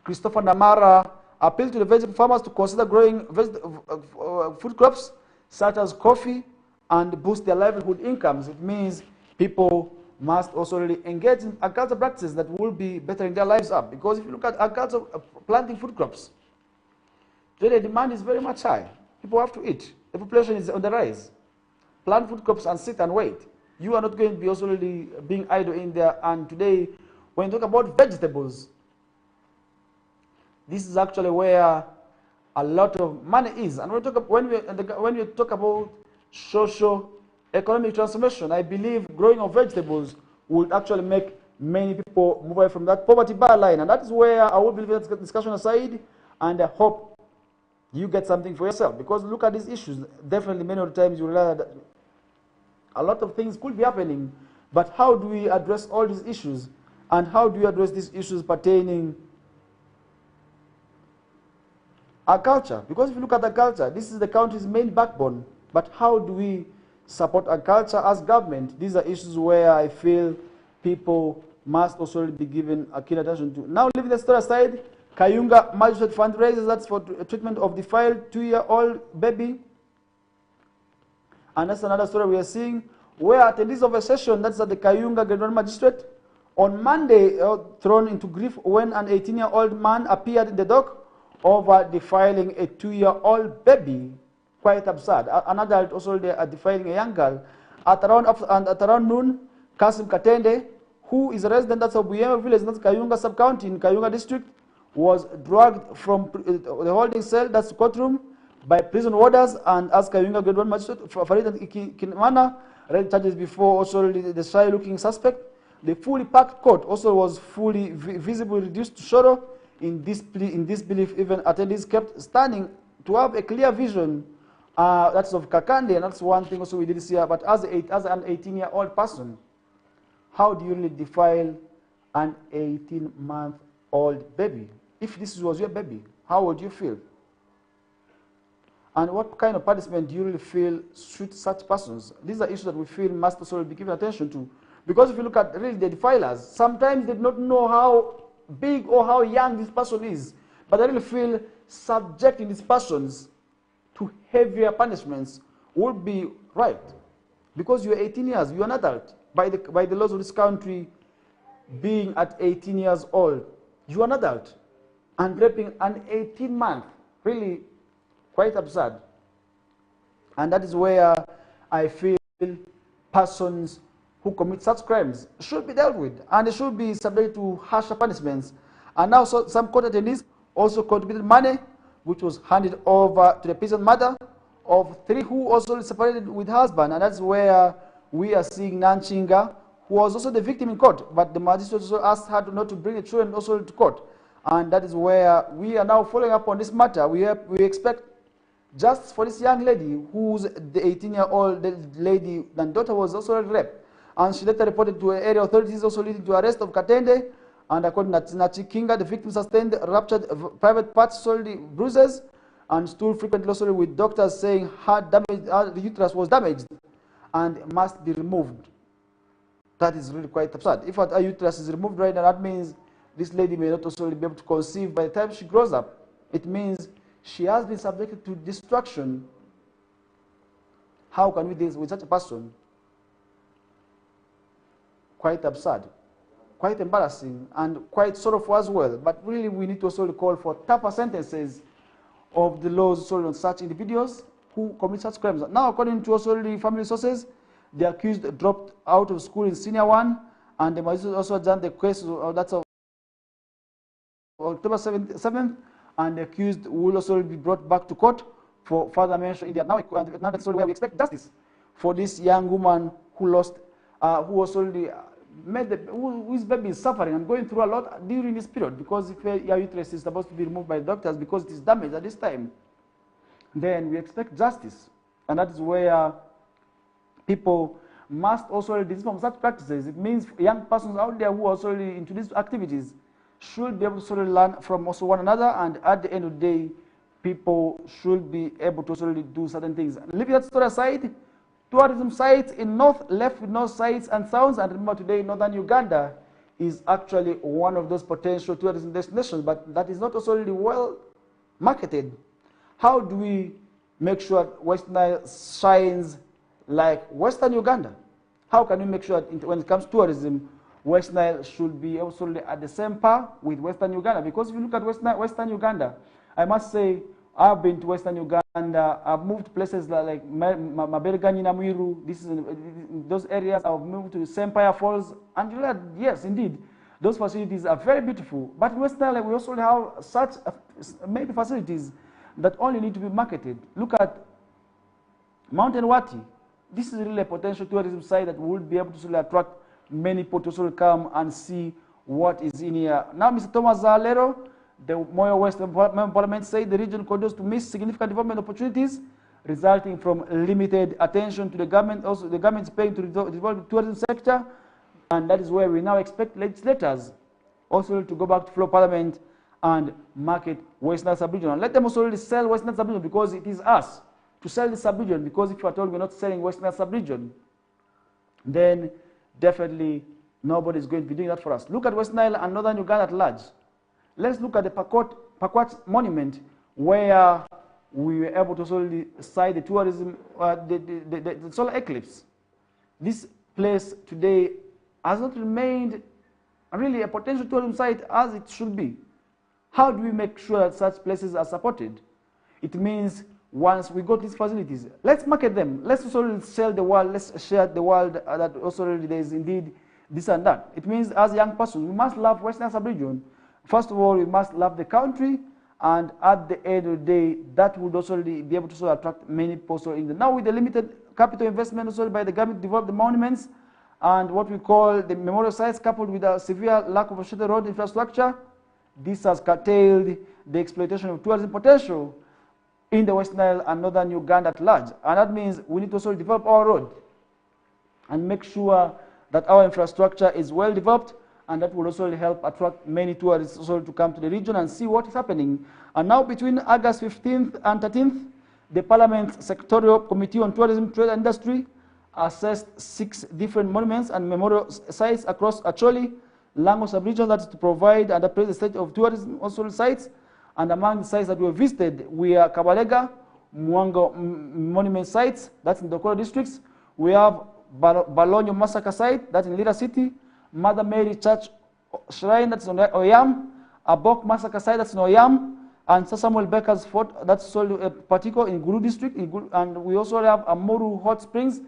Christopher Namara, appealed to the vegetable farmers to consider growing food crops such as coffee and boost their livelihood incomes. It means people must also really engage in agriculture practices that will be bettering their lives up. Because if you look at agriculture, planting food crops, today the demand is very much high. People have to eat. The population is on the rise. Plant food crops and sit and wait. You are not going to be also really being idle in there. And today, when you talk about vegetables, this is actually where a lot of money is. And when we talk about social economic transformation, I believe growing of vegetables would actually make many people move away from that poverty bar line. And that is where I will leave that discussion aside, and I hope you get something for yourself. Because look at these issues. Definitely many of the times you realize that a lot of things could be happening, but how do we address all these issues? And how do you address these issues pertaining agriculture? Because if you look at agriculture, this is the country's main backbone. But how do we support agriculture as government? These are issues where I feel people must also be given a keen attention to. Now, leaving the story aside, Kayunga Magistrate fundraisers, that's for treatment of defiled 2-year-old baby. And that's another story we are seeing, where attendees of a session, that's at the Kayunga Grade 1 Magistrate, on Monday, thrown into grief when an 18-year-old man appeared in the dock over defiling a 2-year-old baby. Quite absurd. An adult also defiling a young girl. At around noon, Kasim Katende, who is a resident of Buyema village, that's Kayunga sub-county in Kayunga district, was dragged from the holding cell, that's the courtroom, by prison warders, and as Kayunga Grade 1 Magistrate, Farid Kinmana read charges before also the shy-looking suspect. The fully packed court also was fully visibly reduced to shadow. In this belief, even attendees kept standing to have a clear vision. That's of Kakande, and that's one thing also we did see here. But as an 18-year-old person, how do you really defile an 18-month-old baby? If this was your baby, how would you feel? And what kind of punishment do you really feel suit such persons? These are issues that we feel must also be given attention to. Because if you look at really the defilers, sometimes they do not know how big or how young this person is, but they really feel subjecting these persons to heavier punishments would be right. Because you are 18 years, you are an adult. By the laws of this country, being at 18 years old, you are an adult. And raping an 18-month, really quite absurd. And that is where I feel persons who commit such crimes should be dealt with, and they should be subject to harsher punishments. And now some court attendees also contributed money, which was handed over to the prison mother of 3 who also separated with her husband. And that's where we are seeing Nanchinga, who was also the victim in court, but the magistrate also asked her not to bring the children also to court. And that is where we are now following up on this matter. We expect justice for this young lady, who's the 18-year-old lady and daughter was also raped. And she later reported to area authorities, also leading to arrest of Katende. And according to Nachikinga, the victim sustained ruptured private parts, solely bruises, and stool frequently also with doctors saying the uterus was damaged and must be removed. That is really quite absurd. If her uterus is removed right now, that means this lady may not also be able to conceive by the time she grows up. It means she has been subjected to destruction. How can we deal with such a person? Quite absurd, quite embarrassing, and quite sorrowful as well. But really, we need to also call for tougher sentences of the laws on such individuals who commit such crimes. Now, according to also the family sources, the accused dropped out of school in senior 1, and the magistrate also adjourned the case that's of October 7th, and the accused will also be brought back to court for further mention India. Now that's where we expect justice for this young woman who lost, who was already whose baby is suffering and going through a lot during this period, because if your uterus is supposed to be removed by the doctors because it is damaged at this time, then we expect justice. And that is where people must also desist from such practices. It means young persons out there who are also into these activities should be able to learn from also one another, and at the end of the day, people should be able to also do certain things. Leaving that story aside, tourism sites in north, left with no sights and sounds, and remember today northern Uganda is actually one of those potential tourism destinations, but that is not also really well marketed. How do we make sure West Nile shines like Western Uganda? How can we make sure that when it comes to tourism, West Nile should be also at the same par with Western Uganda? Because if you look at Western Uganda, I must say, I've been to Western Uganda. I've moved to places like Mabergani, Namwiru. This is in those areas. I've moved to Sempire Falls, and you know, yes, indeed, those facilities are very beautiful. But in Western Nile, we also have such many facilities that only need to be marketed. Look at Mountain Wati. This is really a potential tourism site that would be able to attract many people to come and see what is in here. Now, Mr. Thomas Zalero, the Moyo West Parliament said the region continues to miss significant development opportunities resulting from limited attention to the government. Also, the government is paying to develop the tourism sector, and that is where we now expect legislators also to go back to floor Parliament and market West Nile sub-region. And let them also really sell West Nile sub-region, because it is us to sell the sub-region, because if you are told we're not selling West Nile sub-region, then definitely nobody is going to be doing that for us. Look at West Nile and northern Uganda at large. Let's look at the Pakwat Monument, where we were able to solely cite the tourism, the solar eclipse. This place today has not remained really a potential tourism site as it should be. How do we make sure that such places are supported? It means once we got these facilities, let's market them. Let's also sell the world. Let's share the world that also there is indeed this and that. It means as a young person, we must love Western sub-region. First of all, we must love the country, and at the end of the day, that would also be able to attract many people in the. Now, with the limited capital investment also by the government to develop the monuments and what we call the memorial sites, coupled with a severe lack of a road infrastructure, this has curtailed the exploitation of tourism potential in the West Nile and northern Uganda at large. And that means we need to also develop our road and make sure that our infrastructure is well developed, and that will also help attract many tourists also to come to the region and see what is happening. And now between August 15th and 13th, the Parliament's Sectorial Committee on Tourism, Trade and Industry assessed 6 different monuments and memorial sites across Acholi, Lango sub-region, that is to provide and appraise the state of tourism also sites. And among the sites that were visited, we are Kabalega, Mwango monument sites, that's in the Dokoro districts. We have Balonyo Massacre site, that's in Lira City. Mother Mary Church Shrine, that's in Oyam. Abok Massacre site, that's in Oyam. And Sir Samuel Becker's Fort, that's particular in Gulu district. And we also have Amuru Hot Springs,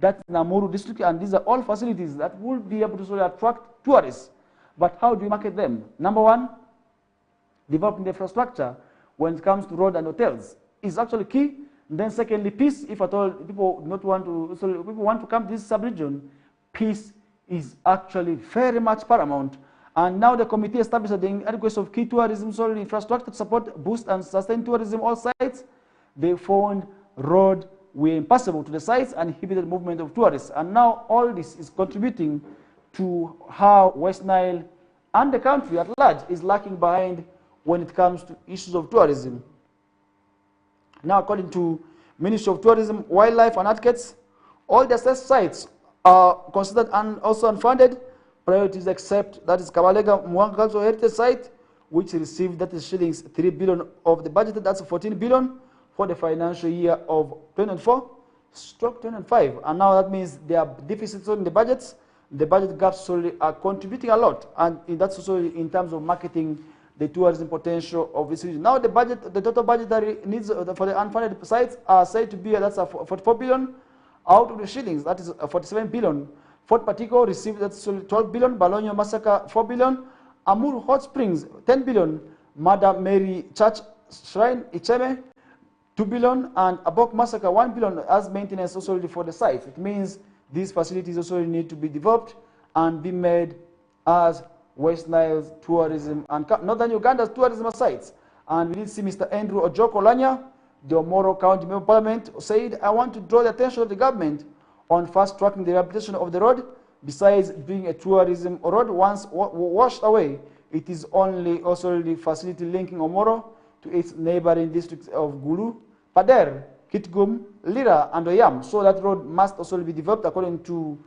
that's in Amuru district. And these are all facilities that will be able to attract tourists. But how do you market them? Number one, developing the infrastructure when it comes to road and hotels is actually key. And then secondly, peace. If at all people want to come to this sub-region, peace is actually very much paramount. And now the committee established the adequacy of key tourism infrastructure to support, boost and sustain tourism all sites. They found road were impassable to the sites and inhibited movement of tourists. And now all this is contributing to how West Nile and the country at large is lacking behind when it comes to issues of tourism. Now, according to Ministry of Tourism, Wildlife and Advocates, all the assessed sites are considered and also unfunded priorities, except that is Kabalega Mwanga Cultural Heritage Site, which received, that is shillings 3 billion of the budget, that's 14 billion for the financial year of 2024/2025. And now that means there are deficits in the budgets. The budget gaps are contributing a lot, and that's also in terms of marketing the tourism potential of this region. Now the total budgetary needs for the unfunded sites are said to be, that's 44 billion out of the shillings, that is 47 billion. Fort Partico received, that's 12 billion, Balonyo Massacre 4 billion, Amuru Hot Springs 10 billion, Mother Mary Church Shrine Icheme 2 billion, and Abok Massacre 1 billion as maintenance also for the site. It means these facilities also need to be developed and be made as West Nile's tourism and Northern Uganda's tourism sites. And we did see Mr. Andrew Ojoko Lanya, the Omoro County Member of Parliament, said, I want to draw the attention of the government on fast-tracking the rehabilitation of the road. Besides being a tourism road, once washed away, it is only also the facility linking Omoro to its neighboring districts of Gulu, Pader, Kitgum, Lira, and Oyam. So that road must also be developed according to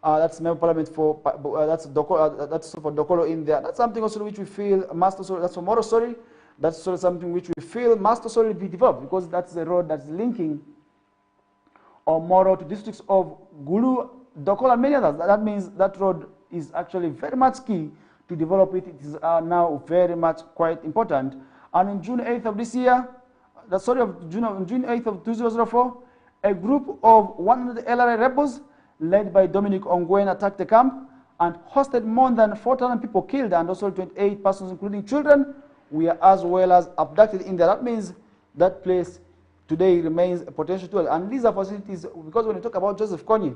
that's Member of Parliament for that's for Dokolo in there. That's something also which we feel must also, that's for Omoro, sorry. That's also something which we feel must also be developed, because that's the road that's linking Omoro to districts of Gulu, Dokolo, and many others. That means that road is actually very much key to develop it. It is now very much quite important. And on June 8th of this year, June 8th of 2004, a group of 100 LRA rebels led by Dominic Ongwen attacked the camp and hosted more than 4,000 people killed, and also 28 persons, including children, were as well as abducted in there. That means that place today remains a potential tool. And these are facilities, because when we talk about Joseph Kony,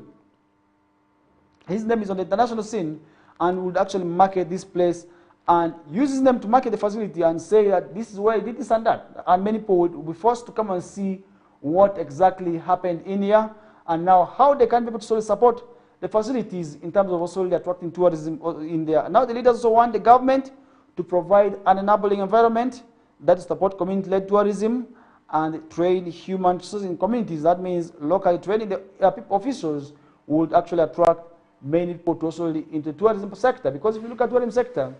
his name is on the international scene, and would actually market this place and uses them to market the facility and say that this is where he did this and that. And many people would be forced to come and see what exactly happened in here, and now how they can be able to support the facilities in terms of also attracting tourism in there. Now the leaders also want the government to provide an enabling environment that support community-led tourism and train human resources in communities. That means locally training the people officials would actually attract many people to also into the tourism sector. Because if you look at the tourism sector,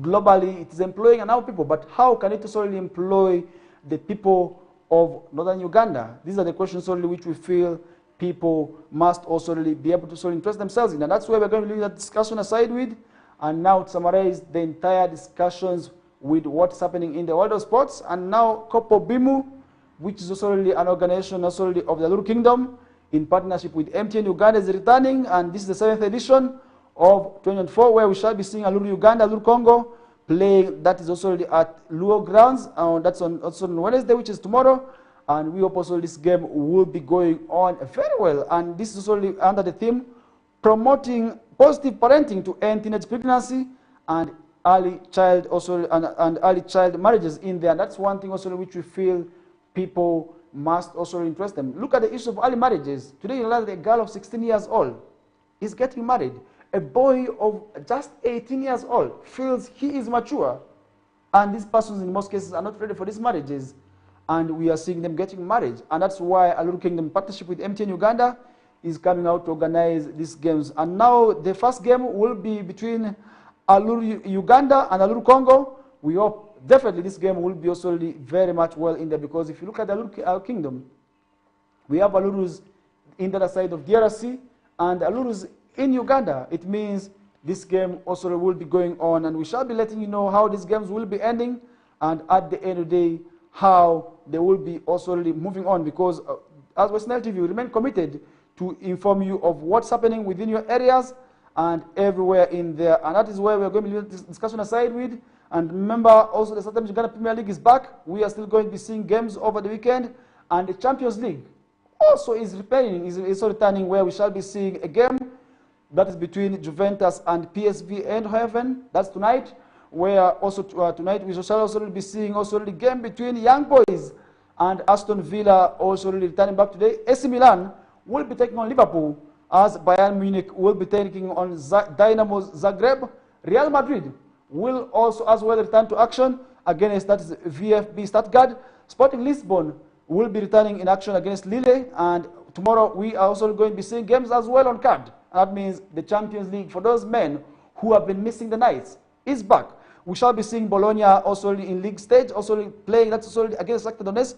globally it is employing enough people, but how can it also employ the people of Northern Uganda? These are the questions only which we feel people must also really be able to sort of interest themselves in. And that's where we're going to leave that discussion aside with. And now to summarize the entire discussions with what's happening in the world of sports. And now Kopo Bimu, which is also really an organization also really of the Lulu Kingdom, in partnership with MTN Uganda, is returning. And this is the 7th edition of 2024, where we shall be seeing Lulu Uganda, Lulu Congo, playing. That is also at Luo Grounds. That's also on Wednesday, which is tomorrow. And we hope also this game will be going on very well. And this is also under the theme, promoting positive parenting to end teenage pregnancy and early child also and early child marriages in there. And that's one thing also which we feel people must also interest them. Look at the issue of early marriages. Today you realize that a girl of 16 years old is getting married. A boy of just 18 years old feels he is mature, and these persons in most cases are not ready for these marriages, and we are seeing them getting married. And that's why Aluru Kingdom, in partnership with MTN Uganda, is coming out to organize these games. And now the first game will be between Aluru Uganda and Aluru Congo. We hope definitely this game will be also very much well in there, because if you look at the Aluru Kingdom, we have Alurus in the other side of DRC and Alurus in Uganda. It means this game also will be going on, and we shall be letting you know how these games will be ending, and at the end of the day, how they will be also moving on, because as West Nile TV, we remain committed to inform you of what's happening within your areas and everywhere in there. And that is where we're going to leave this discussion aside with. And remember also the Southern Uganda Premier League is back. We are still going to be seeing games over the weekend, and the Champions League also is returning, where we shall be seeing a game that is between Juventus and PSV Eindhoven. That's tonight, where also tonight we shall also be seeing also the game between Young Boys and Aston Villa, also returning back today. AC Milan will be taking on Liverpool, as Bayern Munich will be taking on Dynamo Zagreb. Real Madrid will also as well return to action against, that is VfB Stuttgart. Sporting Lisbon will be returning in action against Lille, and tomorrow we are also going to be seeing games as well on card. That means the Champions League, for those men who have been missing the nights, is back. We shall be seeing Bologna also in league stage, also playing, that's also against Shakhtar Donetsk.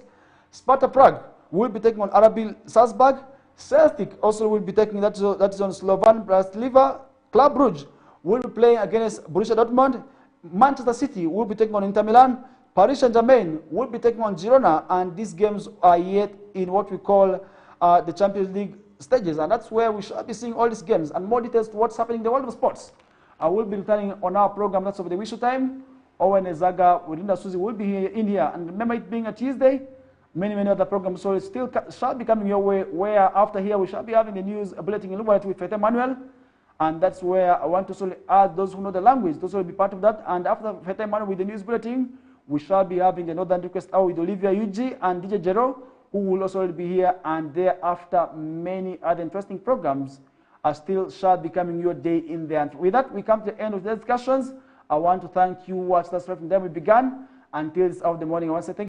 Sparta Prague will be taking on RB Salzburg. Celtic also will be taking, that is on Slovan Bratislava. Club Brugge will be playing against Borussia Dortmund. Manchester City will be taking on Inter Milan. Paris Saint-Germain will be taking on Girona, and these games are yet in what we call the Champions League stages, and that's where we shall be seeing all these games and more details to what's happening in the world of sports. I will be returning on our program, that's over the Wishu time. Owen Ezaga with Linda Susie will be in here, and remember it being a Tuesday, many other programs. So it still shall be coming your way, where after here we shall be having the news bulletin in Lubaret with Fete Manuel. And that's where I want to solely add those who know the language, those who will be part of that. And after Fete Manuel with the news bulletin, we shall be having the Northern Request Hour with Olivia Yuji and DJ Jero, who will also be here. And thereafter, many other interesting programs are still shall be coming your day in there. And with that, we come to the end of the discussions. I want to thank you, watch us right from there we began until this hour of the morning. I want to say thank you.